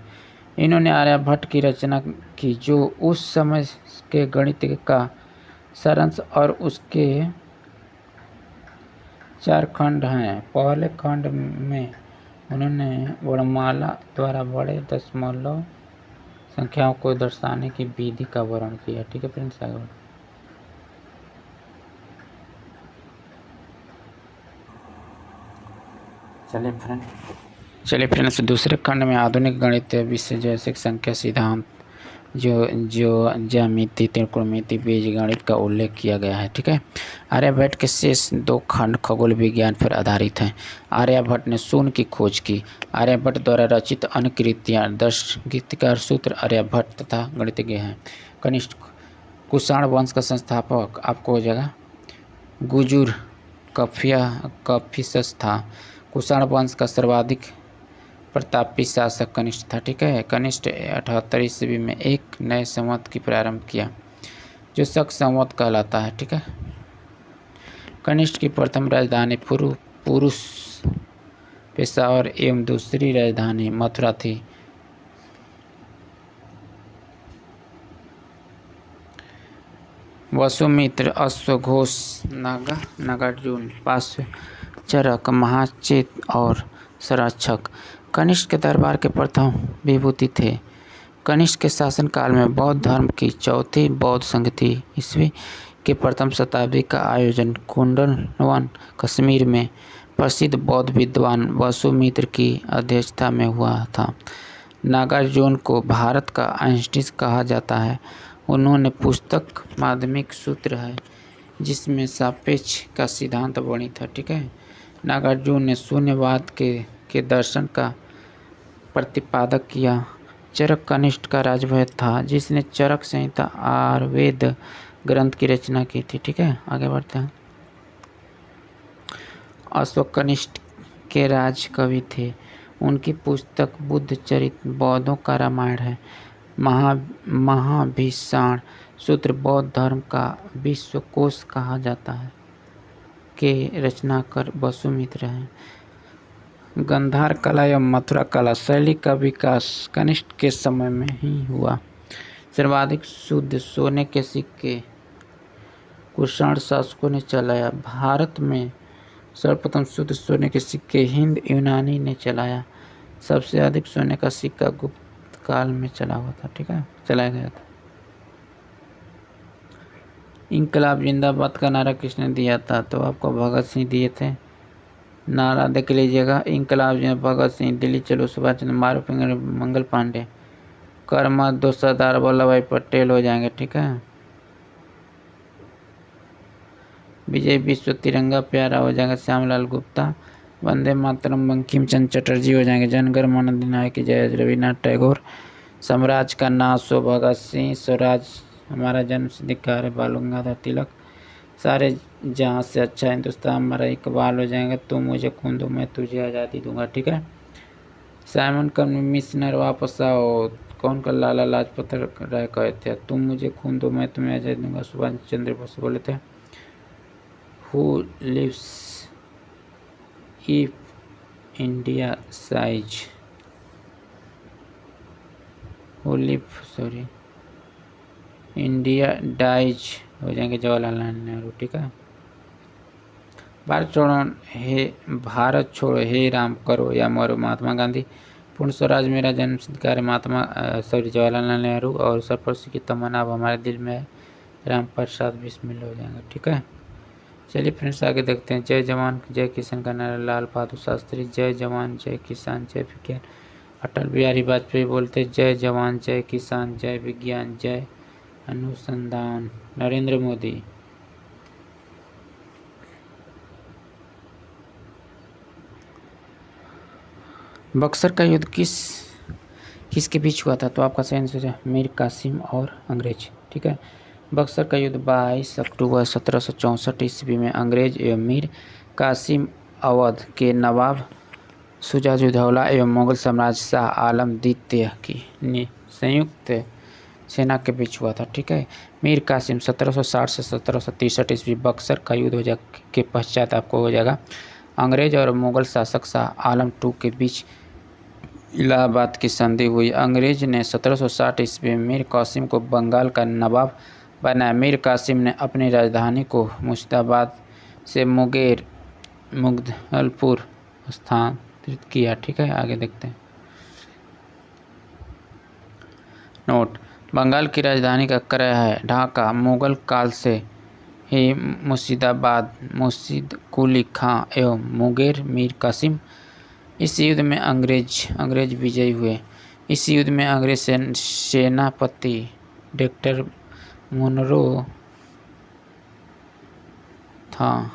इन्होंने आर्यभट्ट की रचना की जो उस समय के गणित का सारांश और उसके 4 खंड हैं। पहले खंड में उन्होंने वर्णमाला द्वारा बड़े दशमलव संख्याओं को दर्शाने की विधि का वर्णन किया। ठीक है फ्रेंड्स, आगे बढ़ते हैं। चलिए फ्रेंड्स, दूसरे खंड में आधुनिक गणित विषय जैसे संख्या सिद्धांत जो ज्यामिति, त्रिकोणमिति, बीजगणित का उल्लेख किया गया है। ठीक है, आर्यभट्ट के शेष 2 खंड खगोल विज्ञान पर आधारित हैं। आर्यभट्ट ने शून्य की खोज की। आर्यभट्ट द्वारा रचित अन्य कृतियाँ गीतकार सूत्र आर्यभट्ट तथा गणितज्ञ हैं। कनिष्क कुषाण वंश का संस्थापक आपको हो जाएगा गुजुर कफिसस था। कुषाण वंश का सर्वाधिक प्रतापी शासक कनिष्ठ था। ठीक है, कनिष्ठ 78 ईस्वी में एक नए संवत की प्रारंभ किया जो शक संवत कहलाता है। ठीक है, कनिष्ठ की प्रथम राजधानी पुरुष पेशावर एवं दूसरी राजधानी मथुरा थी। वसुमित्र, अश्वघोष, नागार्जुन, पार्श्वचरक, महाचेत और संरक्षक कनिष्क के दरबार के प्रथम विभूति थे। कनिष्क के शासनकाल में बौद्ध धर्म की चौथी बौद्ध संगति ईस्वी के प्रथम शताब्दी का आयोजन कुंडलवन कश्मीर में प्रसिद्ध बौद्ध विद्वान वसुमित्र की अध्यक्षता में हुआ था। नागार्जुन को भारत का आइंस्टीन कहा जाता है। उन्होंने पुस्तक माध्यमिक सूत्र है जिसमें सापेक्ष का सिद्धांत वर्णित है। ठीक है, नागार्जुन ने शून्यवाद के दर्शन का प्रतिपादक किया। चरक कनिष्ठ का राजवैद्य था जिसने चरक संहिता आयुर्वेद ग्रंथ की रचना की थी। ठीक है, आगे बढ़ते हैं। अशोक कनिष्ठ के राज कवि थे। उनकी पुस्तक बुद्ध चरित्र बौद्धों का रामायण है। महाभिषाण सूत्र बौद्ध धर्म का विश्वकोश कहा जाता है के रचनाकार वसुमित्र हैं। गंधार कला एवं मथुरा कला शैली का विकास कनिष्ठ के समय में ही हुआ। सर्वाधिक शुद्ध सोने के सिक्के कुषाण शासकों ने चलाया। भारत में सर्वप्रथम शुद्ध सोने के सिक्के हिंद यूनानी ने चलाया। सबसे अधिक सोने का सिक्का गुप्त काल में चला हुआ था। ठीक है, चलाया गया था। इनकलाब जिंदाबाद का नारा किसने दिया था? तो आपको भगत सिंह दिए थे। नारा देख लीजिएगा, इनकलाब भगत सिंह, दिल्ली चलो सुभाष चंद्र, मारूफ मंगल पांडे, कर्मा 2 सरदार वल्लभ भाई पटेल हो जाएंगे। ठीक है, विजय विश्व तिरंगा प्यारा हो जाएगा श्यामलाल गुप्ता, वंदे मातरम बंकिम चंद्र चटर्जी हो जाएंगे, जनगण मन अधिनायक जय रविन्द्रनाथ टैगोर, साम्राज्य का नाश हो भगत सिंह, स्वराज हमारा जन्म सिद्धिकार है बाल गंगाधर तिलक, सारे जहाँ से अच्छा हिंदुस्तान हमारा इकबाल हो जाएगा, तुम मुझे खून दो मैं तुझे आज़ादी दूंगा। ठीक है, साइमन कमिश्नर वापस आओ, कौन का लाला लाजपत राय कहे थे, तुम मुझे खून दो मैं तुम्हें आज़ादी दूंगा, सुभाष चंद्र बोस बोले थे। Who lives if India dies? India dies हो जाएंगे जवाहरलाल नेहरू। ठीक है, भारत छोड़ो हे राम करो या मरो महात्मा गांधी, पूर्ण स्वराज मेरा जन्म सिद्धिकार जवाहरलाल नेहरू, और सरफरोशी की तमन्ना अब हमारे दिल में है राम प्रसाद बिस्मिल हो जाएंगे। ठीक है, चलिए फ्रेंड्स आगे देखते हैं। जय जवान जय किसान का नारा लाल बहादुर शास्त्री, जय जवान जय किसान जय विज्ञान अटल बिहारी वाजपेयी बोलते जय जवान जय किसान जय विज्ञान जय अनुसंधान नरेंद्र मोदी। बक्सर का युद्ध किसके बीच हुआ था? तो आपका सही आंसर है मीर कासिम और अंग्रेज। ठीक है, बक्सर का युद्ध 22 अक्टूबर 1764 ईस्वी में अंग्रेज एवं मीर कासिम अवध के नवाब शुजाउद्दौला एवं मुगल साम्राज्य शाह आलम द्वितीय की संयुक्त सेना के बीच हुआ था। ठीक है, मीर कासिम 1760 से 1763 ईस्वी बक्सर का युद्ध हो जा के पश्चात आपको हो जाएगा अंग्रेज और मुगल शासक शाह आलम II के बीच इलाहाबाद की संधि हुई। अंग्रेज ने 1760 ईस्वी में मीर कासिम को बंगाल का नवाब बनाया। मीर कासिम ने अपनी राजधानी को मुर्शिदाबाद से मुगलपुर स्थानांतरित किया। ठीक है, आगे देखते हैं। नोट, बंगाल की राजधानी का क्रय है ढाका। मुगल काल से ही मुर्शिदाबाद, मुर्शिद कुली खां एवं मुंगेर मीर कासिम। इस युद्ध में अंग्रेज विजयी हुए। इस युद्ध में अंग्रेज सेनापति डॉक्टर मुनरो था।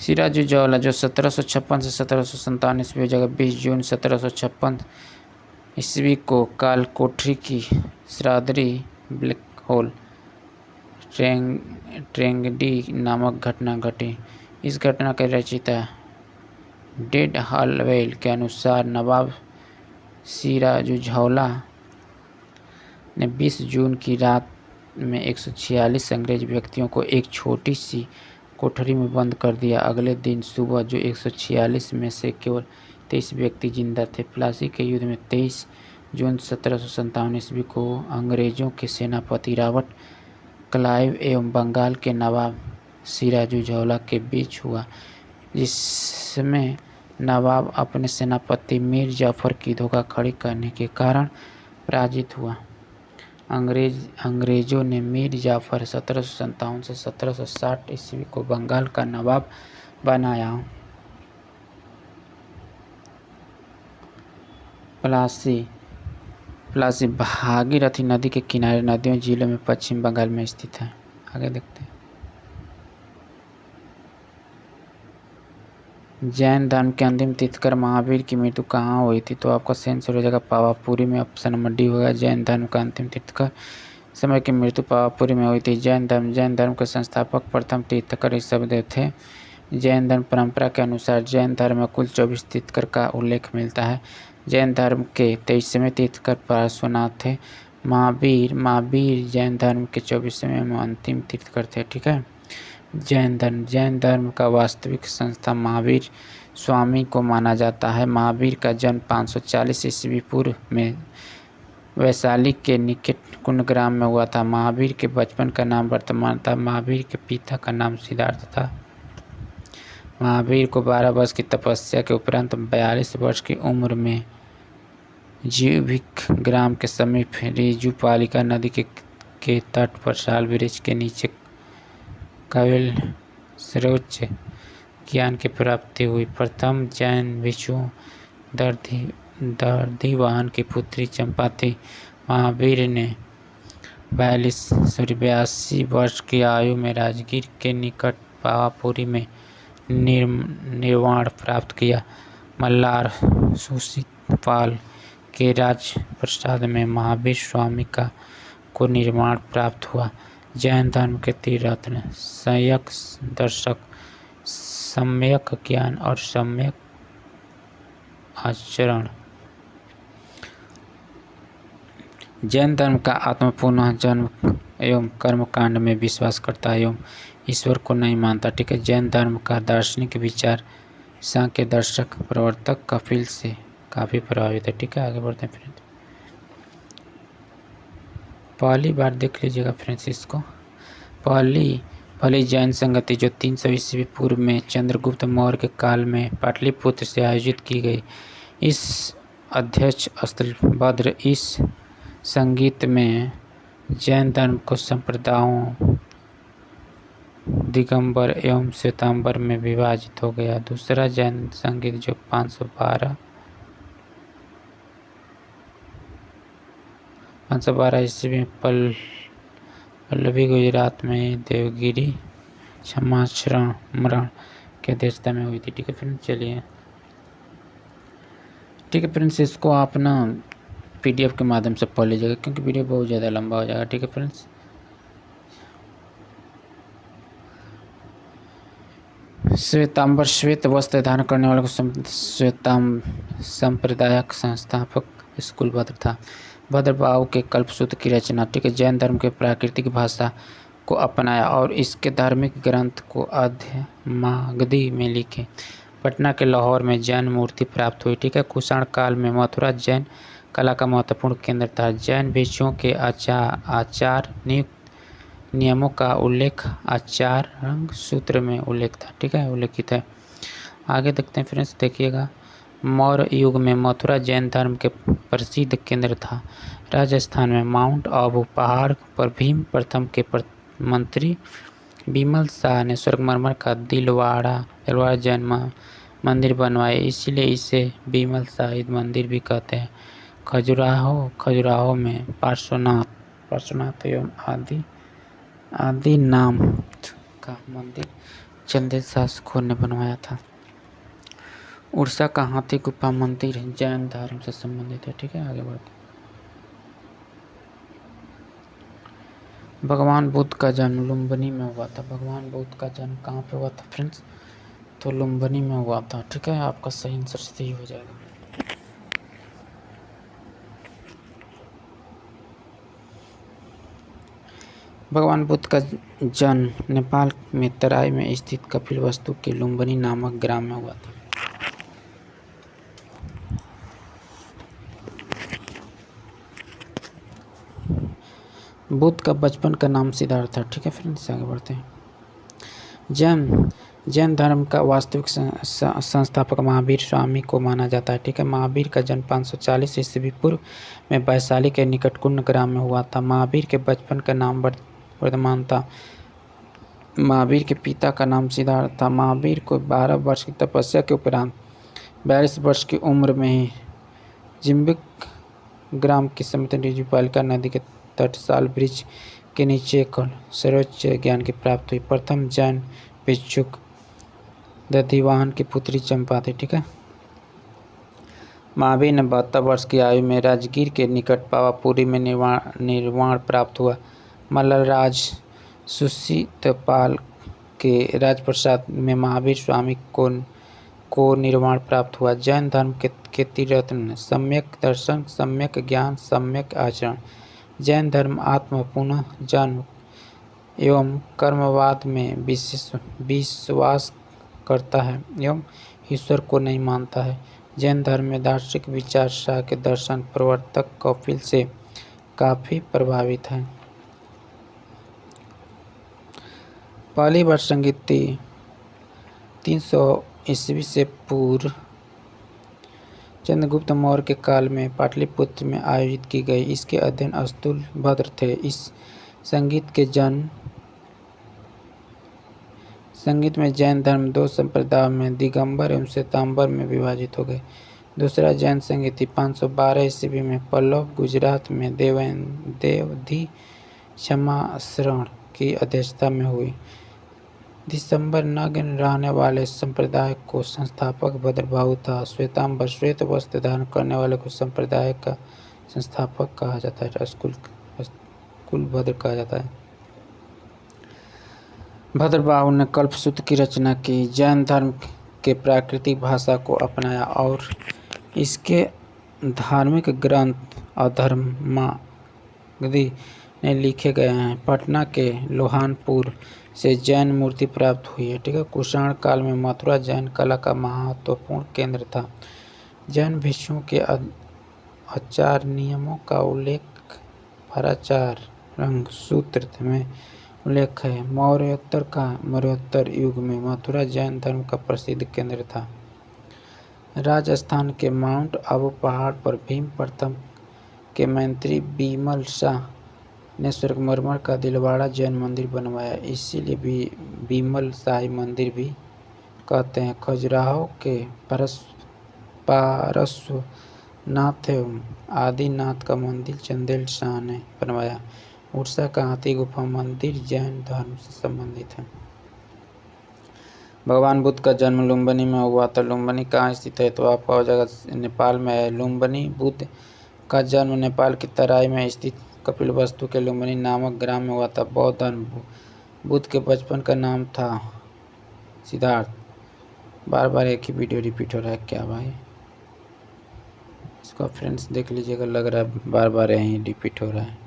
सिराजुद्दौला जो 1756 से 1757 ईस्वी हो जाएगा 20 जून 1756 ईस्वी को कालकोठरी की श्राद्री ब्लैक होल ट्रेजेडी नामक घटना घटी। इस घटना के रचयिता डेड हॉलवेल के अनुसार नवाब सिराजुद्दौला ने 20 जून की रात में 146 अंग्रेज व्यक्तियों को एक छोटी सी कोठरी में बंद कर दिया। अगले दिन सुबह जो 146 में से केवल 23 व्यक्ति जिंदा थे। प्लासी के युद्ध में 23 जून 1757 ईस्वी को अंग्रेजों के सेनापति रॉबर्ट क्लाइव एवं बंगाल के नवाब सिराजुद्दौला के बीच हुआ, जिसमें नवाब अपने सेनापति मीर जाफर की धोखाधड़ी करने के कारण पराजित हुआ। अंग्रेजों ने मीर जाफर 1757 से 1760 ईस्वी को बंगाल का नवाब बनाया। प्लासी भागीरथी नदी के किनारे नदियों जिलों में पश्चिम बंगाल में स्थित है। आगे देखते हैं। जैन धर्म के अंतिम तीर्थंकर महावीर की मृत्यु कहाँ हुई थी? तो आपका सेंस हो जाएगा पावापुरी में। ऑप्शन नंबर डी होगा। जैन धर्म का अंतिम तीर्थंकर समय की मृत्यु पावापुरी में हुई थी। जैन धर्म के संस्थापक प्रथम तीर्थंकर ऋषभदेव थे। जैन धर्म परंपरा के अनुसार जैन धर्म में कुल 24 तीर्थंकर का उल्लेख मिलता है। जैन धर्म के 23वें तीर्थंकर पार्श्वनाथ थे। महावीर जैन धर्म के 24वें अंतिम तीर्थंकर थे। ठीक है। जैन धर्म का वास्तविक संस्था महावीर स्वामी को माना जाता है। महावीर का जन्म 540 ईस्वी पूर्व में वैशाली के निकट कुंडग्राम में हुआ था। महावीर के बचपन का नाम वर्तमान था। महावीर के पिता का नाम सिद्धार्थ था। महावीर को 12 वर्ष की तपस्या के उपरांत 42 वर्ष की उम्र में जीविक ग्राम के समीप ऋजुपालिका नदी के तट पर साल वृक्ष के नीचे कपिल सर्वोच्च ज्ञान की प्राप्ति हुई। प्रथम जैन भिक्षु दर्दीवाहन की पुत्री चंपा थी। महावीर ने 82 वर्ष की आयु में राजगीर के निकट पावापुरी में निर्वाण प्राप्त किया। मल्लार सुशीतपाल के राजप्रसाद में महावीर स्वामी को निर्वाण प्राप्त हुआ। जैन धर्म के त्रिरत्न संयक दर्शक, सम्यक ज्ञान और सम्यक आचरण। जैन धर्म का आत्मा पुनः जन्म एवं कर्मकांड में विश्वास करता है एवं ईश्वर को नहीं मानता। ठीक है। जैन धर्म का दार्शनिक विचार सांख्य दर्शक प्रवर्तक कपिल से काफ़ी प्रभावित है। ठीक है। आगे बढ़ते हैं फ्रेंड्स। पहली बार देख लीजिएगा फ्रेंड्स इसको। पहली जैन संगति जो 300 ईस्वी पूर्व में चंद्रगुप्त मौर्य के काल में पाटलिपुत्र से आयोजित की गई। इस अध्यक्ष स्थलभद्र इस संगीत में जैन धर्म को संप्रदायों दिगंबर एवं श्वेतांबर में विभाजित हो गया। दूसरा जैन संगीत जो 512 ईस्वी में पल्लवी गुजरात में देवगिरी क्षमाचरण की अध्यक्षता में हुई थी। ठीक है फ्रेंड्स। चलिए ठीक है फ्रेंड्स, इसको आप ना PDF के माध्यम से पढ़ लीजिएगा क्योंकि वीडियो बहुत ज़्यादा लंबा हो जाएगा। ठीक है फ्रेंड्स। श्वेतांबर श्वेत वस्त्र धारण करने वाले को संप्रदायक संस्थापक स्कूल भद्र था। भद्रबाहु के कल्पसूत्र की रचना। ठीक है। जैन धर्म के प्राकृतिक भाषा को अपनाया और इसके धार्मिक ग्रंथ को अध्यमागधी में लिखे। पटना के लाहौर में जैन मूर्ति प्राप्त हुई। ठीक है। कुषाण काल में मथुरा जैन कला का महत्वपूर्ण केंद्र था। जैन भिक्षुओं के आचार नियमों का उल्लेख आचार्य सूत्र में उल्लेख था। ठीक है। उल्लेखित है। आगे देखते हैं फ्रेंड्स। देखिएगा। मौर्य युग में मथुरा जैन धर्म के प्रसिद्ध केंद्र था। राजस्थान में माउंट आबू पहाड़ पर भीम प्रथम के मंत्री विमल शाह ने संगमरमर का दिलवाड़ा जैन मंदिर बनवाए, इसीलिए इसे बीमल शाही मंदिर भी कहते हैं। खजुराहो में पार्श्वनाथ एवं आदिनाथ का मंदिर चंदेल शासकों ने बनवाया था। उड़ीसा का हाथी गुफा मंदिर जैन धर्म से संबंधित है। ठीक है, आगे बढ़ते। भगवान बुद्ध का जन्म लुम्बिनी में हुआ था। भगवान बुद्ध का जन्म कहाँ पे हुआ था फ्रेंड्स? तो लुम्बिनी में हुआ था। ठीक है, आपका सही आंसर सही हो जाएगा। भगवान बुद्ध का जन्म नेपाल में तराई में स्थित कपिलवस्तु के लुम्बिनी नामक ग्राम में हुआ था। बुद्ध का बचपन का नाम सिद्धार्थ था। ठीक है फ्रेंड्स, आगे बढ़ते हैं। जैन धर्म का वास्तविक संस्थापक महावीर स्वामी को माना जाता है। ठीक है, महावीर का जन्म 540 ईस्वी पूर्व में वैशाली के निकट कुंड ग्राम में हुआ था। महावीर के बचपन का नाम वर्धमान था। महावीर के पिता का नाम सिद्धार्थ था। महावीर को 12 वर्ष की तपस्या के उपरांत 42 वर्ष की उम्र में ही जिम्बिक ग्राम के समीप ऋजुपालिका नदी के तट साल वृक्ष के नीचे सर्वोच्च ज्ञान की प्राप्त हुई। प्रथम जैन भिक्षुक दधिवाहन की पुत्री चंपा थी। ठीक है, महावीर ने 72 वर्ष की आयु में राजगीर के निकट पावापुरी में निर्वाण प्राप्त हुआ। मल्लराज सुशीतपाल के राजप्रसाद में महावीर स्वामी को निर्वाण प्राप्त हुआ। जैन धर्म के त्रिरत्न सम्यक दर्शन, सम्यक ज्ञान, सम्यक आचरण। जैन धर्म आत्म पुनः जन्म एवं कर्मवाद में विश्वास करता है एवं ईश्वर को नहीं मानता है। जैन धर्म में दार्शनिक विचार के दर्शन प्रवर्तक कपिल से काफी प्रभावित है। पहली बार संगीत 300 ईस्वी से पूर्व चंद्रगुप्त मौर्य के काल में पाटलिपुत्र में आयोजित की गई। इसके अध्ययन स्थूलभद्र थे। इस संगीत में जैन धर्म 2 संप्रदायों में दिगंबर एवं श्वेतांबर में विभाजित हो गए। दूसरा जैन संगीत 512 ईस्वी में पल्लव गुजरात में देवधी क्षमाश्रण की अध्यक्षता में हुई। दिसंबर नग्न रहने वाले संप्रदाय को संस्थापक भद्रबाहु था। श्वेतांबर श्वेत वस्त्र धारण करने वाले को संप्रदाय का संस्थापक कहा जाता है, कुलभद्र कहा जाता है। भद्रबाहु ने कल्पसूत्र की रचना की, जैन धर्म के प्राकृतिक भाषा को अपनाया और इसके धार्मिक ग्रंथ अधर्मादि ने लिखे गए हैं। पटना के लोहानपुर से जैन मूर्ति प्राप्त हुई है। ठीक है, कुषाण काल में मथुरा जैन कला का महत्वपूर्ण केंद्र था। जैन भिक्षुओं के आचार नियमों का उल्लेख भराचार रंग सूत्र में उल्लेख है। मौर्योत्तर युग में मथुरा जैन धर्म का प्रसिद्ध केंद्र था। राजस्थान के माउंट आबू पहाड़ पर भीम प्रथम के मंत्री बीमल शाह ने संगमरमर का दिलवाड़ा जैन मंदिर बनवाया, इसीलिए बीमल शाही मंदिर भी कहते हैं। खजुराहो के पारस्वनाथ एवं आदिनाथ का मंदिर चंदेल शाह ने बनवाया। उड़ीसा का हाथी गुफा मंदिर जैन धर्म से संबंधित है। भगवान बुद्ध का जन्म लुम्बिनी में हुआ था। लुम्बिनी कहाँ स्थित है? तो आपका हो जाएगा नेपाल में है लुम्बिनी। बुद्ध का जन्म नेपाल की तराई में स्थित कपिलवस्तु के लुम्बिनी नामक ग्राम में हुआ था। बौद्ध धर्म बुद्ध के बचपन का नाम था सिद्धार्थ। बार बार एक ही वीडियो रिपीट हो रहा है क्या भाई? इसको फ्रेंड्स देख लीजिएगा, लग रहा है बार बार यहीं रिपीट हो रहा है।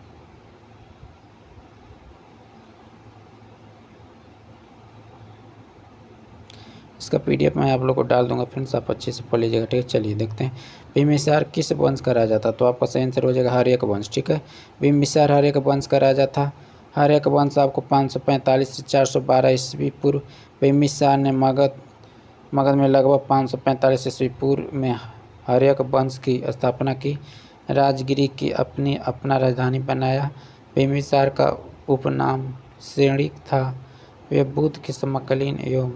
इसका PDF मैं आप लोग को डाल दूंगा फ्रेंड्स, आप अच्छे से पढ़ लीजिएगा। ठीक है, चलिए देखते हैं बिम्बिसार किस वंश का राजा था। तो आपका सही आंसर हो जाएगा हर्यक वंश। ठीक है, बिम्बिसार हर्यक वंश का राजा था। हर्यक वंश आपको 545 से 412 ईस्वी पूर्व। बिम्बिसार ने मगध में लगभग 545 ईस्वी पूर्व में हर्यक वंश की स्थापना की। राजगिरी की अपना राजधानी बनाया। बिम्बिसार का उपनाम श्रेणिक था। वे बुद्ध के समकालीन एवं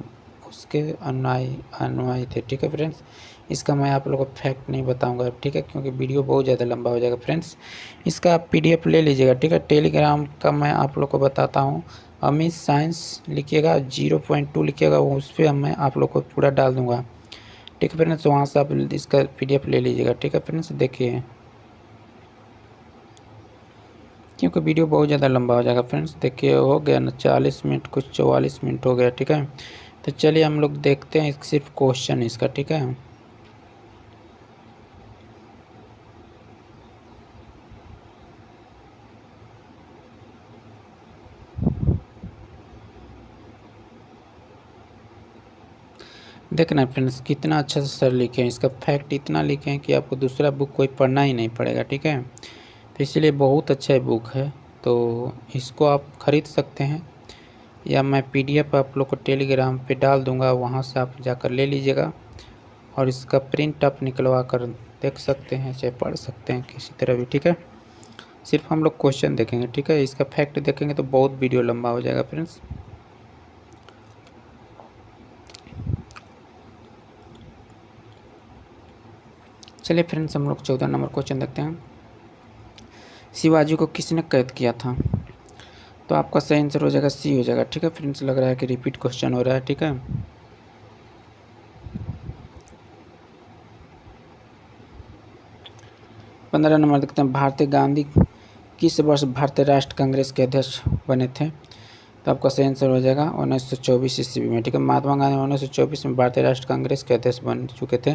उसके अनुयायी अनुयायी थे। ठीक है फ्रेंड्स, इसका मैं आप लोगों को फैक्ट नहीं बताऊंगा, ठीक है, क्योंकि वीडियो बहुत ज़्यादा लंबा हो जाएगा फ्रेंड्स। इसका आप PDF ले लीजिएगा, ठीक है। टेलीग्राम का मैं आप लोग को बताता हूँ, अमित साइंस लिखिएगा, 0.2 लिखिएगा, उस पर मैं आप लोग को पूरा डाल दूँगा, ठीक है फ्रेंड्स। वहाँ से आप इसका PDF ले लीजिएगा, ठीक है फ्रेंड्स। देखिए, क्योंकि वीडियो बहुत ज़्यादा लंबा हो जाएगा फ्रेंड्स। देखिए हो गया ना 40 मिनट, कुछ 44 मिनट हो गया, ठीक है। तो चलिए हम लोग देखते हैं सिर्फ क्वेश्चन इसका, ठीक है। देखना फ्रेंड्स कितना अच्छा से सर लिखे हैं, इसका फैक्ट इतना लिखे हैं कि आपको दूसरा बुक कोई पढ़ना ही नहीं पड़ेगा, ठीक है। तो इसलिए बहुत अच्छा बुक है, तो इसको आप खरीद सकते हैं, या मैं PDF आप लोग को टेलीग्राम पे डाल दूंगा, वहाँ से आप जाकर ले लीजिएगा, और इसका प्रिंट आप निकलवा कर देख सकते हैं, चाहे पढ़ सकते हैं किसी तरह भी, ठीक है। सिर्फ हम लोग क्वेश्चन देखेंगे, ठीक है। इसका फैक्ट देखेंगे तो बहुत वीडियो लंबा हो जाएगा फ्रेंड्स। चलिए फ्रेंड्स, हम लोग 14 नंबर क्वेश्चन देखते हैं। शिवाजी को किसने कैद किया था? तो आपका सही आंसर हो जाएगा C हो जाएगा, ठीक है फ्रेंड्स। लग रहा है कि रिपीट क्वेश्चन हो रहा है, ठीक है। पंद्रह नंबर देखते हैं, भारतीय गांधी किस वर्ष भारतीय राष्ट्र कांग्रेस के अध्यक्ष बने थे? तो आपका सही आंसर हो जाएगा 1924 ईस्वी में, ठीक है। महात्मा गांधी 1924 में भारतीय राष्ट्र कांग्रेस के अध्यक्ष बन चुके थे।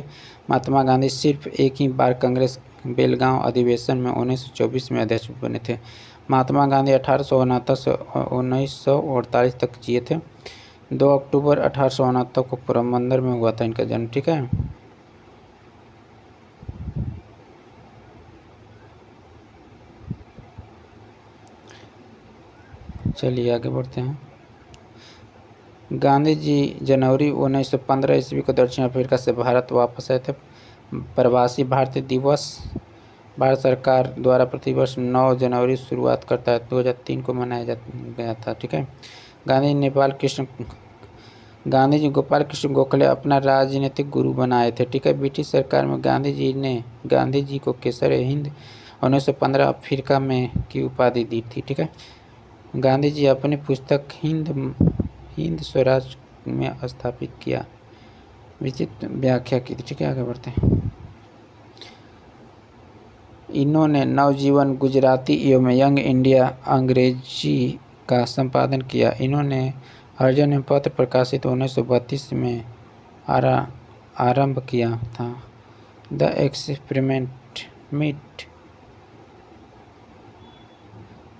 महात्मा गांधी सिर्फ एक ही बार कांग्रेस बेलगांव अधिवेशन में 1924 में अध्यक्ष बने थे। महात्मा गांधी 1869 से 1948 तक जिए थे। 2 अक्टूबर 1869 को पोरबंदर में हुआ था इनका जन्म, ठीक है। चलिए आगे बढ़ते हैं। गांधी जी जनवरी 1915 ईस्वी को दक्षिण अफ्रीका से भारत वापस आए थे। प्रवासी भारतीय दिवस भारत सरकार द्वारा प्रतिवर्ष 9 जनवरी शुरुआत करता है, 2003 को मनाया गया था, ठीक है। गांधी जी गोपाल कृष्ण गोखले अपना राजनीतिक गुरु बनाए थे, ठीक है। ब्रिटिश सरकार में गांधी जी को केसर हिंद 1915 अफ्रीका में की उपाधि दी थी, ठीक है। गांधी जी अपनी पुस्तक हिंद स्वराज में स्थापित किया विचित्र व्याख्या की थी, ठीक है। आगे बढ़ते हैं। इन्होंने नवजीवन गुजराती एवं यंग इंडिया अंग्रेजी का संपादन किया। इन्होंने हरिजन एवं पत्र प्रकाशित 1932 में आरंभ किया था। द एक्सपेरिमेंट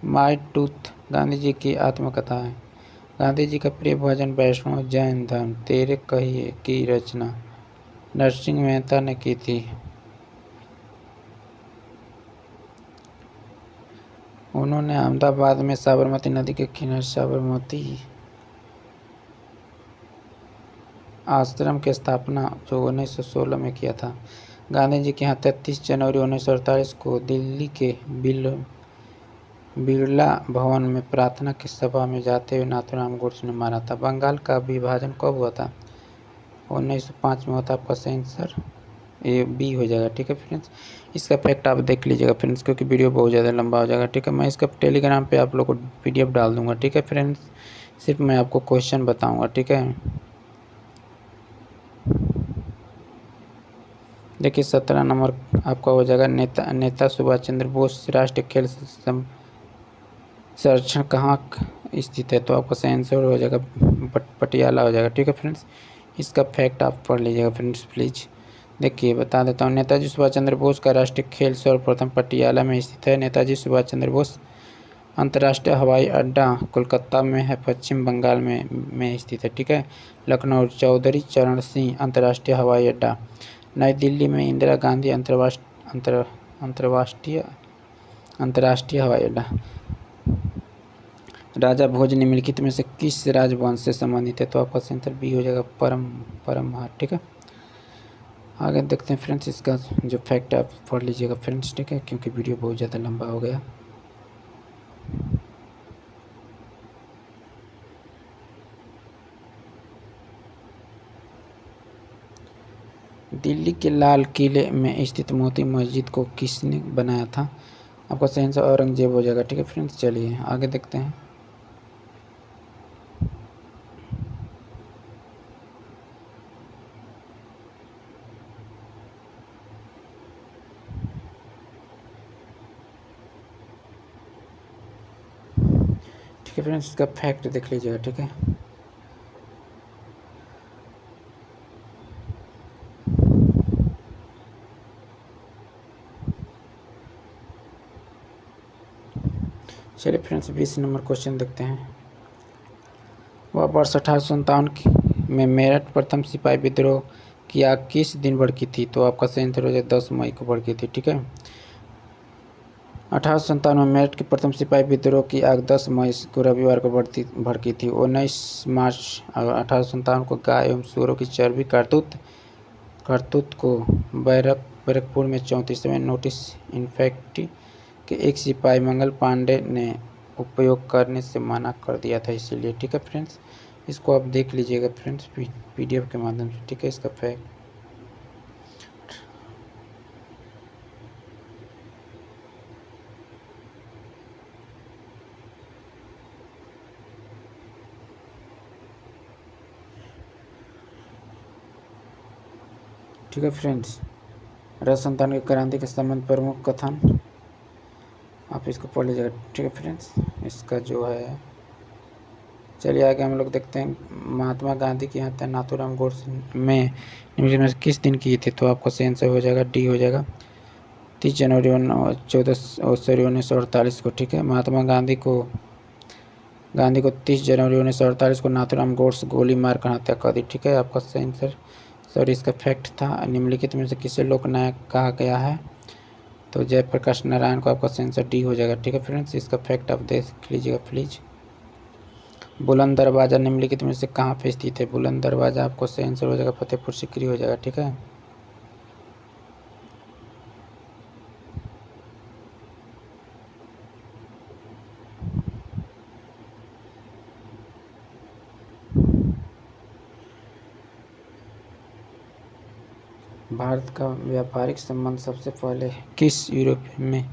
माई टूथ गांधी जी की आत्मकथा है। गांधी जी का प्रिय भजन वैष्णव जैन धर्म तेरे कहिए की रचना नरसिंह मेहता ने की थी। उन्होंने अहमदाबाद में साबरमती नदी के किनारे साबरमती आश्रम की स्थापना जो 1916 में किया था। गांधी जी के यहाँ 33 जनवरी 1948 को दिल्ली के बिरला भवन में प्रार्थना की सभा में जाते हुए नाथूराम गोडसे ने मारा था। बंगाल का विभाजन कब हुआ था? 1905 में हुआ था। आपका सही आंसर ये B हो जाएगा, ठीक है फ्रेंड्स। इसका फैक्ट आप देख लीजिएगा फ्रेंड्स, क्योंकि वीडियो बहुत ज़्यादा लंबा हो जाएगा, ठीक है। मैं इसका टेलीग्राम पे आप लोग को PDF डाल दूंगा, ठीक है फ्रेंड्स। सिर्फ मैं आपको क्वेश्चन बताऊंगा, ठीक है। देखिए 17 नंबर आपका हो जाएगा, नेता सुभाष चंद्र बोस राष्ट्रीय खेल संरक्षण कहाँ स्थित है? तो आपका सही आंसर हो जाएगा पटियाला हो जाएगा, ठीक है फ्रेंड्स। इसका फैक्ट आप पढ़ लीजिएगा फ्रेंड्स प्लीज़। देखिए बता देता हूँ, नेताजी सुभाष चंद्र बोस का राष्ट्रीय खेल सर्वप्रथम पटियाला में स्थित है। नेताजी सुभाष चंद्र बोस अंतर्राष्ट्रीय हवाई अड्डा कोलकाता में है, पश्चिम बंगाल में स्थित है, ठीक है। लखनऊ चौधरी चरण सिंह अंतर्राष्ट्रीय हवाई अड्डा। नई दिल्ली में इंदिरा गांधी अंतर्राष्ट्रीय हवाई अड्डा। राजा भोज निम्नलिखित में से किस राजवंश से संबंधित है? तो आपका आंसर B हो जाएगा, परम्हार, ठीक है। आगे देखते हैं फ्रेंड्स, इसका जो फैक्ट आप पढ़ लीजिएगा फ्रेंड्स, ठीक है, क्योंकि वीडियो बहुत ज़्यादा लंबा हो गया। दिल्ली के लाल किले में स्थित मोती मस्जिद को किसने बनाया था? आपका सही आंसर औरंगजेब हो जाएगा। ठीक है फ्रेंड्स, चलिए आगे देखते हैं। ठीक है फ्रेंड्स, इसका फैक्ट देख लीजिएगा। ठीक है, चलिए फ्रेंड्स 20 नंबर क्वेश्चन देखते हैं। वह वर्ष 1857 में मेरठ प्रथम सिपाही विद्रोह की आग किस दिन भड़की थी? तो आपका सही आंसर हो जाए 10 मई को भड़की थी। ठीक है, 1857 में मेरठ के प्रथम सिपाही विद्रोह की आग 10 मई को रविवार को भड़की थी। 19 मार्च 1857 को गाय एवं सूअरों की चर्बी करतूत को बैरकपुर में 34वें नोटिस इन्फेक्टी के एक सिपाही मंगल पांडे ने उपयोग करने से मना कर दिया था, इसीलिए। ठीक है फ्रेंड्स, इसको आप देख लीजिएगा फ्रेंड्स PDF के माध्यम से। ठीक है, इसका फैक्ट। ठीक है फ्रेंड्स, रस संतान के क्रांति के संबंध प्रमुख कथन आप इसको पढ़ लीजिएगा। ठीक है फ्रेंड्स, इसका जो है, चलिए आगे हम लोग देखते हैं। महात्मा गांधी की हत्या नाथूराम गोडसे में निम्नलिखित में किस दिन की थी? तो आपका सही आंसर हो जाएगा डी हो जाएगा 30 जनवरी 1948 को। ठीक है, महात्मा गांधी को 30 जनवरी 1948 को नाथूराम गोडसे गोली मारकर हत्या कर दी। ठीक है, आपका सही आंसर, सॉरी, इसका फैक्ट था। निम्नलिखित में से किसे लोकनायक कहा गया है? तो जयप्रकाश नारायण को। आपका सही आंसर डी हो जाएगा। ठीक है फ्रेंड्स, इसका फैक्ट आप देख लीजिएगा प्लीज। बुलंद दरवाज़ा निम्नलिखित में से कहाँ पे स्थित है? बुलंद दरवाज़ा आपको सही आंसर हो जाएगा फतेहपुर सीकरी हो जाएगा। ठीक है, भारत का व्यापारिक संबंध सबसे पहले किस यूरोप में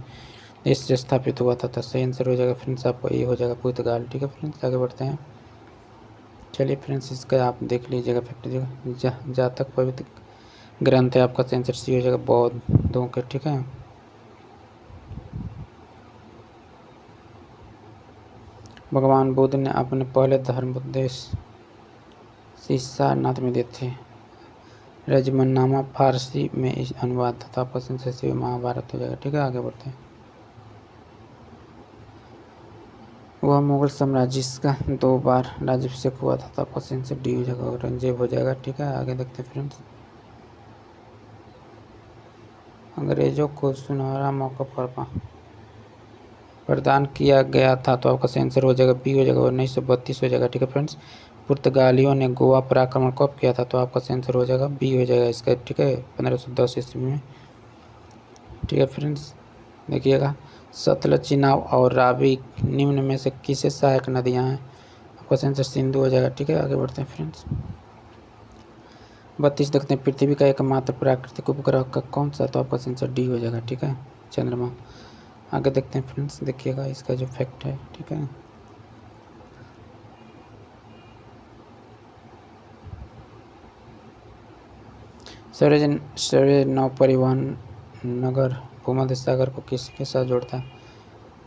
देश से स्थापित हुआ था? तो सही आंसर हो जाएगा फ्रेंड्स आपको ये हो जाएगा पुर्तगाल। ठीक है फ्रेंड्स, आगे बढ़ते हैं। चलिए फ्रेंड्स, इसका आप देख लीजिएगा फैक्ट दीजिएगा। जातक पवित्र ग्रंथ है, आपका सही आंसर सी हो जाएगा बौद्धों के। ठीक है, भगवान बुद्ध ने अपने पहले धर्म उपदेश सारनाथ में दिए थे। रजमनामा फारसी में इस अनुवाद था। आपका सही आंसर सी महाभारत हो जाएगा। ठीक है, आगे बढ़ते हैं। वह मुगल साम्राज्य जिसका 2 बार राज्याभिषेक हुआ था। तो आपका सही आंसर डी हो जाएगा औरंगजेब हो जाएगा। ठीक है, आगे देखते हैं फ्रेंड्स। अंग्रेजों को सुनहरा मौका प्रदान किया गया था। तो आपका सही आंसर हो जाएगा बी हो जाएगा 1932 हो जाएगा। ठीक है फ्रेंड्स, पुर्तगालियों ने गोवा पर आक्रमण कब किया था? तो आपका सही आंसर हो जाएगा बी हो जाएगा इसका। ठीक है, 1510 ईस्वी में। ठीक है फ्रेंड्स, देखिएगा, सतलज, चिनाब और रावी निम्न में से किसे सहायक नदियां हैं? आपका सही आंसर सिंधु हो जाएगा। ठीक है, आगे बढ़ते हैं फ्रेंड्स। 32 देखते हैं। पृथ्वी का एकमात्र प्राकृतिक उपग्रह का कौन सा? तो आपका सही आंसर डी हो जाएगा। ठीक है, चंद्रमा। आगे देखते हैं फ्रेंड्स, देखिएगा इसका जो फैक्ट है। ठीक है, सूर्य नौ परिवहन नगर भूमध्य सागर को किसके साथ जोड़ता है?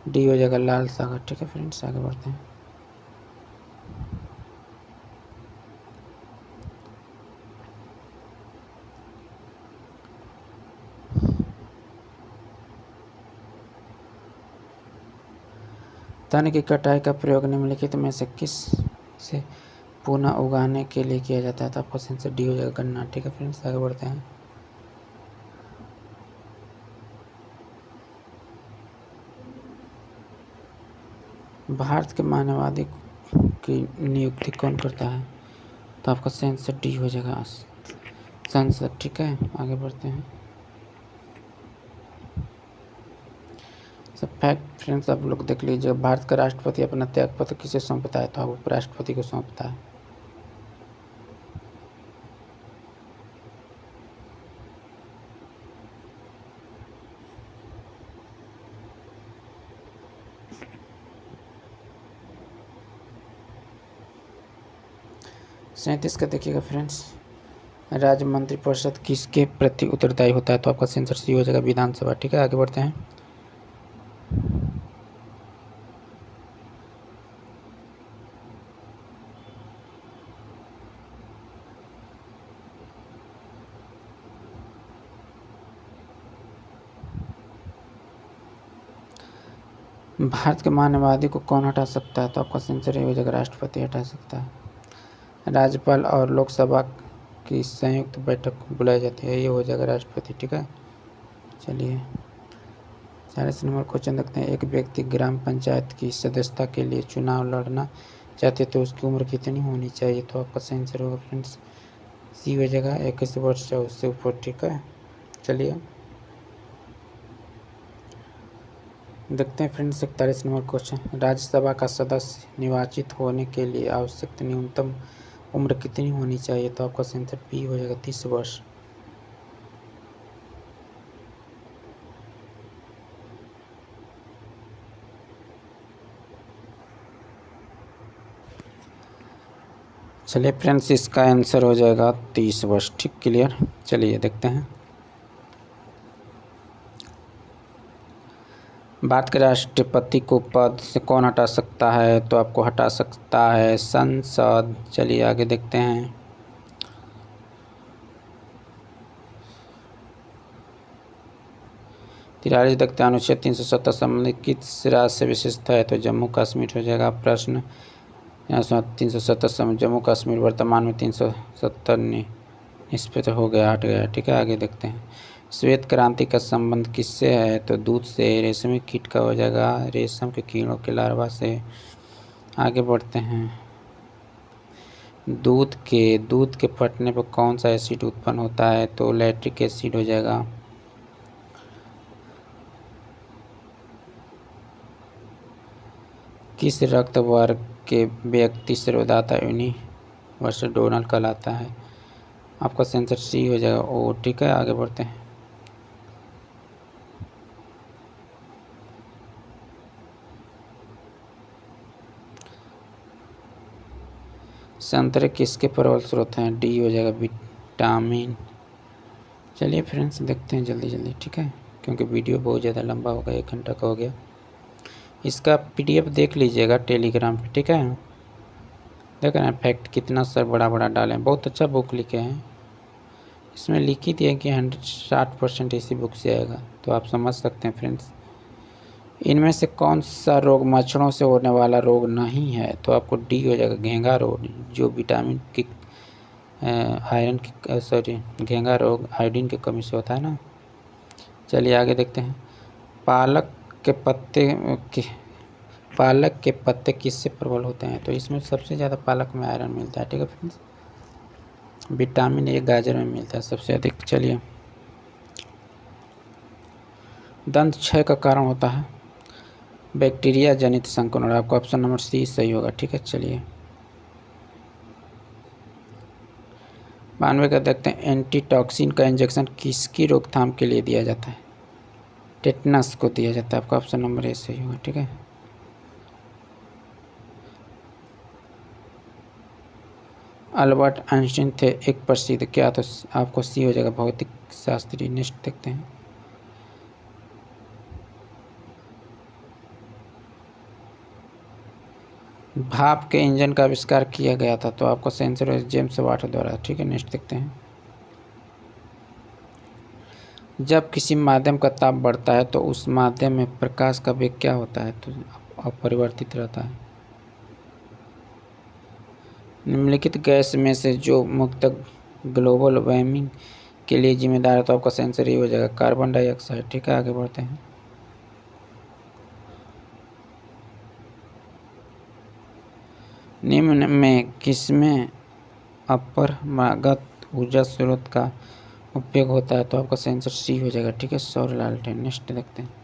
डी हो जाएगा लाल सागर। ठीक है फ्रेंड्स, आगे बढ़ते हैं। धान की कटाई का प्रयोग निम्नलिखित में से किस से पुनः उगाने के लिए किया जाता है? तो आपका सही आंसर डी हो जाएगा गन्ना। ठीक है फ्रेंड्स, आगे बढ़ते हैं। भारत के मानवाधिक की नियुक्ति कौन करता है? तो आपका सही आंसर डी हो जाएगा संसद। ठीक है, आगे बढ़ते हैं। सब फैक्ट फ्रेंड्स आप लोग देख लीजिए। भारत का राष्ट्रपति अपना त्यागपत्र किसे सौंपता है? तो आप उपराष्ट्रपति को सौंपता है। 37 का देखिएगा फ्रेंड्स, राज्य मंत्रिपरिषद किसके प्रति उत्तरदायी होता है? तो आपका आंसर सी हो जाएगा, विधानसभा। ठीक है, आगे बढ़ते हैं। भारत के मानवाधिकार को कौन हटा सकता है? तो आपका आंसर ये हो जाएगा, राष्ट्रपति हटा सकता है। राज्यपाल और लोकसभा की संयुक्त बैठक बुलाई जाती है, ये हो जाएगा राष्ट्रपति। ठीक है, चलिए 40 नंबर क्वेश्चन देखते हैं। एक व्यक्ति ग्राम पंचायत की सदस्यता के लिए चुनाव लड़ना चाहते तो उसकी उम्र कितनी होनी चाहिए? तो आपका सही आंसर होगा फ्रेंड्स, सी हो जाएगा, 21 वर्ष या उससे ऊपर। ठीक है, चलिए देखते हैं फ्रेंड्स 41 नंबर क्वेश्चन। राज्यसभा का सदस्य निर्वाचित होने के लिए आवश्यक न्यूनतम उम्र कितनी होनी चाहिए? तो आपका आंसर बी हो जाएगा, 30 वर्ष। चलिए फ्रेंड्स, इसका आंसर हो जाएगा 30 वर्ष। ठीक, क्लियर। चलिए देखते हैं, भारत के राष्ट्रपति को पद से कौन हटा सकता है? तो आपको हटा सकता है संसद। चलिए आगे देखते हैं। तिरालीस देखते हैं, अनुच्छेद 370 संबंधित किस राज्य से विशेषता है? तो जम्मू कश्मीर हो जाएगा प्रश्न। यहाँ 370 जम्मू कश्मीर वर्तमान में 370 इस पे तो हो गया, हट गया। ठीक है, आगे देखते हैं। श्वेत क्रांति का संबंध किससे है? तो दूध से। रेशमी कीट का हो जाएगा रेशम के कीड़ों के लार्वा से। आगे बढ़ते हैं। दूध के फटने पर कौन सा एसिड उत्पन्न होता है? तो लैक्टिक एसिड हो जाएगा। किस रक्त वर्ग के व्यक्ति सर्वदाता यूनिवर्सल डोनर कहलाता है? आपका आंसर सी हो जाएगा, ओ। ठीक है, आगे बढ़ते हैं। संतरे किसके प्रबल स्रोत हैं? डी हो जाएगा, विटामिन। चलिए फ्रेंड्स देखते हैं जल्दी जल्दी। ठीक है, क्योंकि वीडियो बहुत ज़्यादा लंबा हो गया, 1 घंटा का हो गया। इसका PDF देख लीजिएगा टेलीग्राम पे। ठीक है, देख रहे हैं फैक्ट कितना सर बड़ा बड़ा डाले हैं, बहुत अच्छा बुक लिखे हैं। इसमें लिख ही दिया कि 60% इसी बुक से आएगा, तो आप समझ सकते हैं फ्रेंड्स। इनमें से कौन सा रोग मच्छरों से होने वाला रोग नहीं है? तो आपको डी हो जाएगा, घेंघा रोग, जो विटामिन की आयरन की सॉरी घेंघा रोग आयोडीन की कमी से होता है ना। चलिए आगे देखते हैं। पालक के पत्ते किससे प्रबल होते हैं? तो इसमें सबसे ज़्यादा पालक में आयरन मिलता है। ठीक है फ्रेंड्स, विटामिन ए गाजर में मिलता है सबसे अधिक। चलिए, दंत क्षय का कारण होता है बैक्टीरिया जनित संक्रमण। आपका ऑप्शन नंबर सी सही होगा। ठीक है, चलिए 92 का देखते हैं। एंटीटॉक्सिन का इंजेक्शन किसकी रोकथाम के लिए दिया जाता है? टेटनस को दिया जाता है। आपका ऑप्शन नंबर ए सही होगा। ठीक है, अल्बर्ट आइंस्टीन थे एक प्रसिद्ध क्या? तो आपको सी हो जाएगा, भौतिक शास्त्री। नेक्स्ट देखते हैं। भाप के इंजन का आविष्कार किया गया था? तो आपको आंसर है जेम्स वाट द्वारा। ठीक है, नेक्स्ट देखते हैं। जब किसी माध्यम का ताप बढ़ता है तो उस माध्यम में प्रकाश का वेग क्या होता है? तो अपरिवर्तित रहता है। निम्नलिखित गैस में से जो मुक्त ग्लोबल वार्मिंग के लिए जिम्मेदार है? तो आपका आंसर ही हो जाएगा, कार्बन डाइऑक्साइड। ठीक है, आगे बढ़ते हैं। निम्न में किसमें अपरमागत ऊर्जा स्रोत का उपयोग होता है? तो आपका आंसर सी हो जाएगा। ठीक है, सौर लालटेन। नेक्स्ट देखते हैं।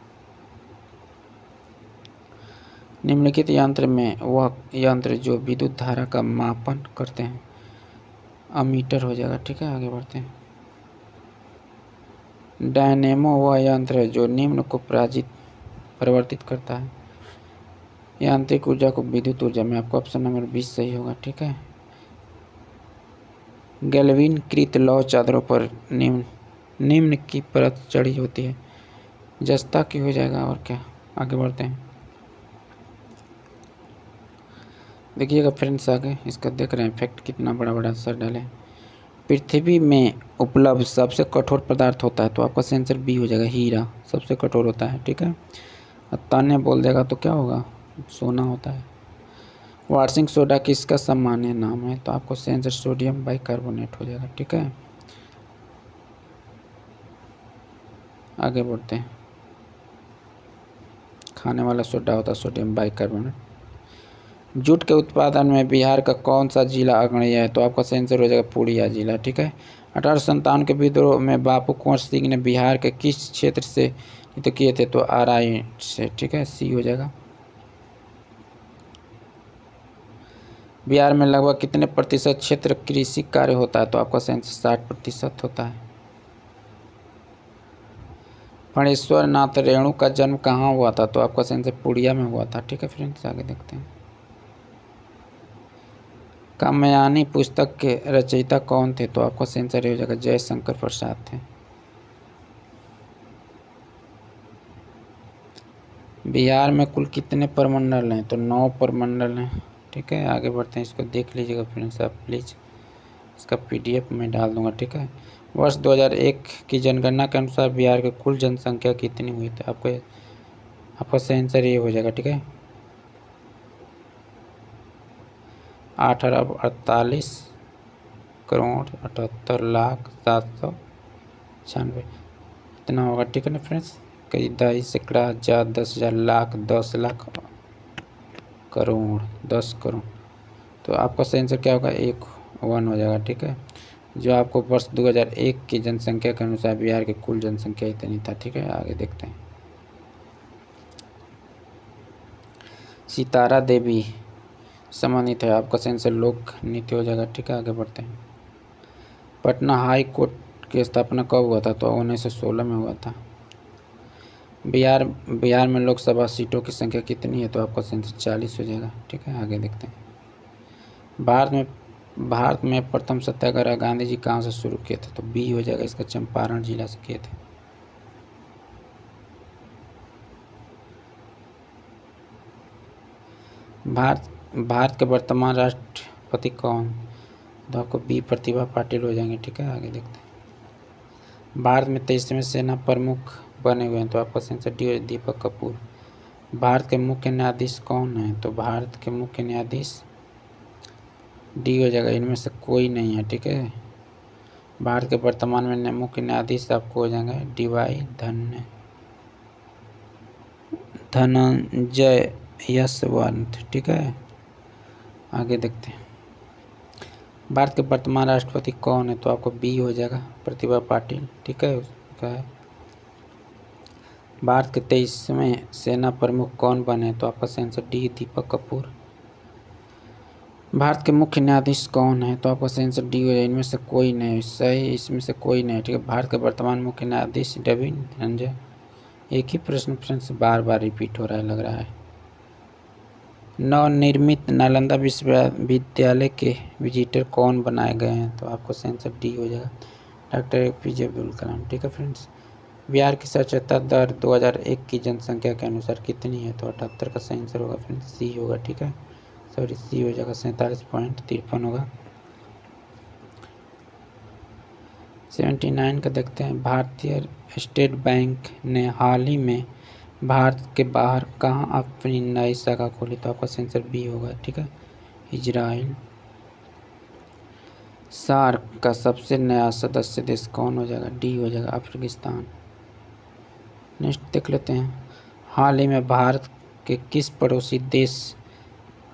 निम्नलिखित यंत्र में वह यंत्र जो विद्युत धारा का मापन करते हैं? अमीटर हो जाएगा। ठीक है, आगे बढ़ते हैं। डायनेमो वह यंत्र है जो निम्न को परिवर्तित करता है? यांत्रिक ऊर्जा को विद्युत ऊर्जा में। आपका ऑप्शन नंबर 20 सही होगा। ठीक है, गैल्विन कृत लौह चादरों पर निम्न की परत चढ़ी होती है। जस्ता की हो जाएगा। और क्या, आगे बढ़ते हैं। देखिएगा फ्रेंड्स, आगे इसका देख रहे हैं फैक्ट कितना बड़ा बड़ा असर डाले। पृथ्वी में उपलब्ध सबसे कठोर पदार्थ होता है, तो आपका आंसर बी हो जाएगा, हीरा सबसे कठोर होता है। ठीक है, और ताने बोल देगा तो क्या होगा, सोना होता है। वार्षिक सोडा किसका सामान्य नाम है, तो आपको आंसर सोडियम बाइकार्बोनेट हो जाएगा। ठीक है, आगे बढ़ते हैं। खाने वाला सोडा होता है सोडियम बाइकार्बोनेट। जूट के उत्पादन में बिहार का कौन सा जिला अग्रणी है, तो आपका आंसर हो जाएगा पूर्णिया जिला। ठीक है, 1857 के विद्रोह में बापू कुंवर सिंह ने बिहार के किस क्षेत्र से युद्ध किए थे, तो आराई से। ठीक है, सी हो जाएगा। बिहार में लगभग कितने प्रतिशत क्षेत्र कृषि कार्य होता है, तो आपका आंसर 60% होता है। फणेश्वर नाथ रेणु का जन्म कहाँ हुआ था, तो आपका आंसर पूर्णिया में हुआ था। ठीक है फ्रेंड्स, आगे देखते हैं। कामयानी पुस्तक के रचयिता कौन थे, तो आपका आंसर हो जाएगा जयशंकर प्रसाद थे। बिहार में कुल कितने प्रमंडल हैं, तो 9 प्रमंडल हैं। ठीक है, आगे बढ़ते हैं। इसको देख लीजिएगा फ्रेंड्स आप प्लीज़, इसका PDF में डाल दूंगा। ठीक है, वर्ष 2001 की जनगणना के अनुसार बिहार की कुल जनसंख्या कितनी हुई थी, आपका आंसर ये हो जाएगा। ठीक है, 8,48,78,78,796 इतना होगा। ठीक है ना फ्रेंड्स, कई 10 सैकड़ा 10,000 10,000 लाख 10 लाख करोड़ 10 करोड़, तो आपका आंसर क्या होगा, 1 हो जाएगा। ठीक है, जो आपको वर्ष 2001 की जनसंख्या के अनुसार बिहार की कुल जनसंख्या इतनी था। ठीक है, आगे देखते हैं। सितारा देवी सम्मानित है, आपका आंसर लोक नृत्य हो जाएगा। ठीक है, आगे बढ़ते हैं। पटना हाई कोर्ट की स्थापना कब हुआ था, तो 1916 में हुआ था। बिहार में लोकसभा सीटों की संख्या कितनी है, तो आपका आंसर 40 हो जाएगा। ठीक है, आगे देखते हैं। भारत में प्रथम सत्याग्रह गांधी जी कहाँ से शुरू किए थे, तो बी हो जाएगा, इसका चंपारण जिला से किए थे। भारत के वर्तमान राष्ट्रपति कौन, तो आपको बी प्रतिभा पाटिल हो जाएंगे। ठीक है, आगे देखते हैं। भारत में 23वें सेना प्रमुख बने हुए हैं, तो आपका आंसर डी हो, दीपक कपूर। भारत के मुख्य न्यायाधीश कौन है, तो भारत के मुख्य न्यायाधीश डी हो जाएगा, इनमें से कोई नहीं है। ठीक है, भारत के वर्तमान में मुख्य न्यायाधीश आपको हो जाएंगे DY धनंजय यशवंत। ठीक है, आगे देखते हैं। भारत के वर्तमान राष्ट्रपति कौन है, तो आपको बी हो जाएगा, प्रतिभा पाटिल। ठीक है, उसका है। भारत के 23वें सेना प्रमुख कौन बने, तो आपका आंसर डी, दीपक कपूर। भारत के मुख्य न्यायाधीश कौन है, तो आपका आंसर डी हो जाएगा, इनमें से कोई नहीं सही, इसमें से कोई नहीं। ठीक है, भारत के वर्तमान मुख्य न्यायाधीश डबी धनंजय। एक ही प्रश्न फ्रेंड्स बार बार रिपीट हो रहा है, लग रहा है। नवनिर्मित नालंदा विश्वविद्यालय के विजिटर कौन बनाए गए हैं, तो आपको आंसर डी हो जाएगा, डॉक्टर APJ अब्दुल कलाम। ठीक है फ्रेंड्स, बिहार की साक्षरता दर 2001 की जनसंख्या के अनुसार कितनी है, तो 78 का सही आंसर होगा फ्रेंड्स, सी होगा। ठीक है, सॉरी सी हो जाएगा, 47.53 होगा। 79 का देखते हैं। भारतीय स्टेट बैंक ने हाल ही में भारत के बाहर कहाँ अपनी नई शाखा खोली, तो आपका आंसर बी होगा। ठीक है, इजराइल। सार्क का सबसे नया सदस्य देश कौन हो जाएगा, डी हो जाएगा, अफगानिस्तान। नेक्स्ट देख लेते हैं। हाल ही में भारत के किस पड़ोसी देश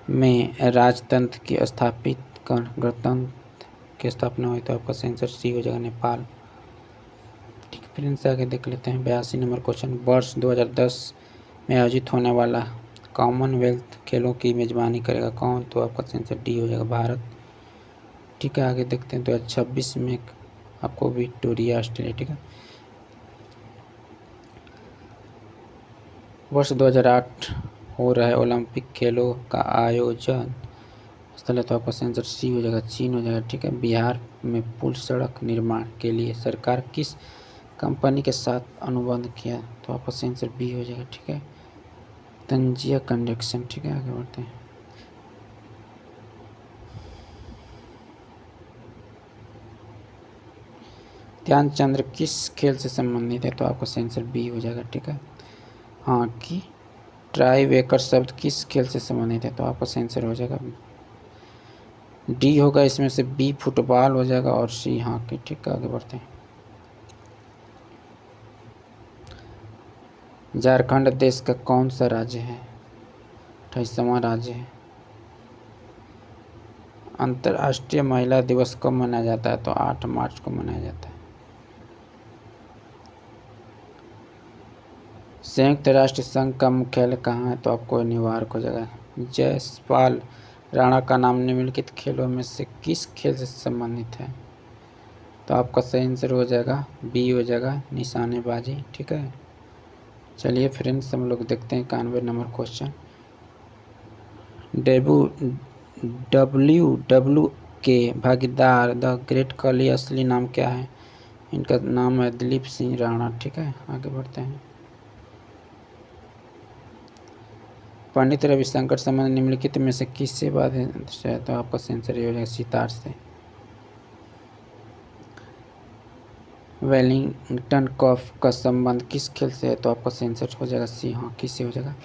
में राजतंत्र की गणतंत्र की स्थापना हुई, तो आपका आंसर सी हो जाएगा, नेपाल। ठीक है फ्रेंड्स, आगे देख लेते हैं। 82 नंबर क्वेश्चन। वर्ष 2010 में आयोजित होने वाला कॉमनवेल्थ खेलों की मेजबानी करेगा कौन, तो आपका आंसर डी हो जाएगा, भारत। ठीक है, आगे देखते हैं। 2026 में आपको विक्टोरिया ऑस्ट्रेलिया। ठीक है, वर्ष 2008 हो रहे ओलंपिक खेलों का आयोजन स्थल है तो आपका सही आंसर सी हो जाएगा, चीन हो जाएगा। ठीक है, बिहार में पुल सड़क निर्माण के लिए सरकार किस कंपनी के साथ अनुबंध किया, तो आपका सही आंसर बी हो जाएगा। ठीक है, तंजिया कंस्ट्रक्शन। ठीक है, आगे बढ़ते हैं। ध्यानचंद्र किस खेल से संबंधित है, तो आपका सही आंसर बी हो जाएगा। ठीक है, हॉकी। ट्राई वेकर शब्द किस खेल से संबंधित है, तो आपका सही आंसर हो जाएगा डी होगा इसमें से, बी फुटबॉल हो जाएगा और सी हॉकी। ठीक है, आगे बढ़ते हैं। झारखंड देश का कौन सा राज्य है, 28वां राज्य है। अंतर्राष्ट्रीय महिला दिवस कब मनाया जाता है, तो 8 मार्च को मनाया जाता है। संयुक्त राष्ट्र संघ का मुख्यालय कहाँ है, तो आपको न्यूयॉर्क हो जाएगा। जयपाल राणा का नाम निम्नलिखित खेलों में से किस खेल से संबंधित है, तो आपका सही आंसर हो जाएगा बी हो जाएगा, निशानेबाजी। ठीक है, चलिए फ्रेंड्स हम लोग देखते हैं 91 नंबर क्वेश्चन। डब्ल्यू के भागीदार द ग्रेट खली असली नाम क्या है, इनका नाम है दिलीप सिंह राणा। ठीक है, आगे बढ़ते हैं। पंडित रविशंकर संबंध निम्नलिखित में से किससे बाधित है, तो आपका आंसर ये हो जाएगा सितार से। वेलिंगटन कप का संबंध किस खेल से है, तो आपका आंसर हो जाएगा सी हॉकी से हो जाएगा।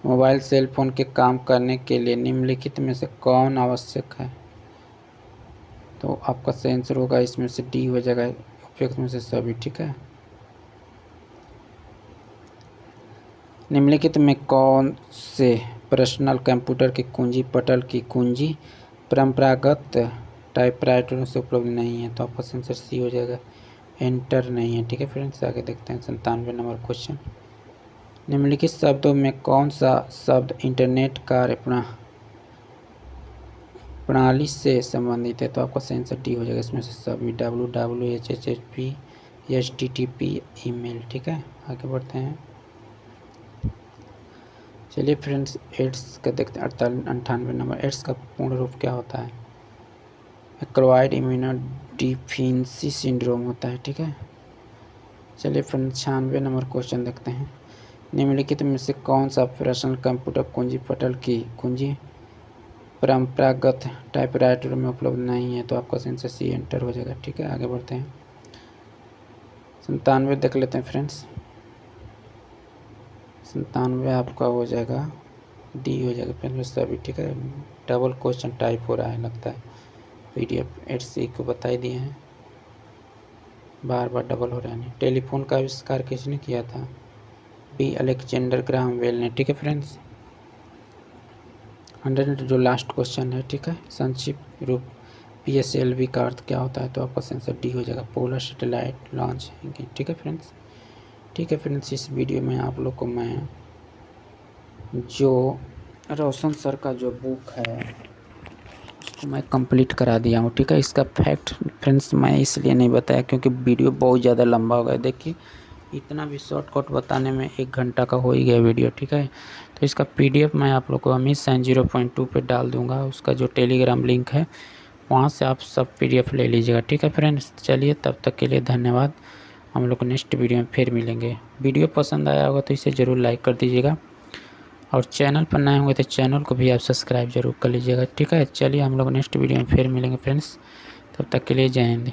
मोबाइल सेल फोन के काम करने के लिए निम्नलिखित में से कौन आवश्यक है, तो आपका सही आंसर होगा इसमें से डी हो जाएगा, उपयुक्त में से सभी। ठीक है, निम्नलिखित में कौन से पर्सनल कंप्यूटर की कुंजी पटल की कुंजी परंपरागत टाइपराइटरों से उपलब्ध नहीं है, तो आपका आंसर सी हो जाएगा, एंटर नहीं है। ठीक है फ्रेंड्स, आगे देखते हैं 97 नंबर क्वेश्चन। निम्नलिखित शब्दों में कौन सा शब्द इंटरनेट कार्य प्रणाली से संबंधित है, तो आपका सही आंसर डी हो जाएगा इसमें से सभी, www http http ईमेल। ठीक है, आगे बढ़ते हैं। चलिए फ्रेंड्स एड्स का देखते हैं 98 नंबर। एड्स का पूर्ण रूप क्या होता है, एक्वायर्ड इम्यूनोडेफिशिएंसी सिंड्रोम होता है। ठीक है, चलिए फ्रेंड्स 96 नंबर क्वेश्चन देखते हैं। निम्नलिखित में से कौन सा पर्सनल कंप्यूटर कुंजी पटल की कुंजी परंपरागत टाइपराइटर में उपलब्ध नहीं है, तो आपका आंसर सी एंटर हो जाएगा। ठीक है, आगे बढ़ते हैं। 97 देख लेते हैं फ्रेंड्स। 97 आपका हो जाएगा डी हो जाएगा पहले सभी। ठीक है, डबल क्वेश्चन टाइप हो रहा है लगता है, PDF HC को बता ही दिए हैं, बार बार डबल हो रहा है। नहीं, टेलीफोन का आविष्कार किसने किया था, बी अलेक्जेंडर ग्राहम बेल ने। ठीक है फ्रेंड्स, 100 जो लास्ट क्वेश्चन है। ठीक है, संक्षिप्त रूप PSLV का अर्थ क्या होता है, तो आपका आंसर डी हो जाएगा, पोलर सैटेलाइट लॉन्च। ठीक है फ्रेंड्स, ठीक है फ्रेंड्स, इस वीडियो में आप लोग को मैं जो रोशन सर का जो बुक है उसको मैं कंप्लीट करा दिया हूँ। ठीक है, इसका फैक्ट फ्रेंड्स मैं इसलिए नहीं बताया क्योंकि वीडियो बहुत ज़्यादा लंबा हो गया। देखिए इतना भी शॉर्टकट बताने में 1 घंटा का हो ही गया वीडियो। ठीक है, तो इसका PDF मैं आप लोग को अमित साइन 0.2 पे डाल दूँगा, उसका जो टेलीग्राम लिंक है वहाँ से आप सब PDF ले लीजिएगा। ठीक है फ्रेंड्स, चलिए तब तक के लिए धन्यवाद। हम लोग नेक्स्ट वीडियो में फिर मिलेंगे। वीडियो पसंद आया होगा तो इसे ज़रूर लाइक कर दीजिएगा और चैनल पर नए होंगे तो चैनल को भी आप सब्सक्राइब जरूर कर लीजिएगा। ठीक है, चलिए हम लोग नेक्स्ट वीडियो में फिर मिलेंगे फ्रेंड्स, तब तक के लिए जय हिंद।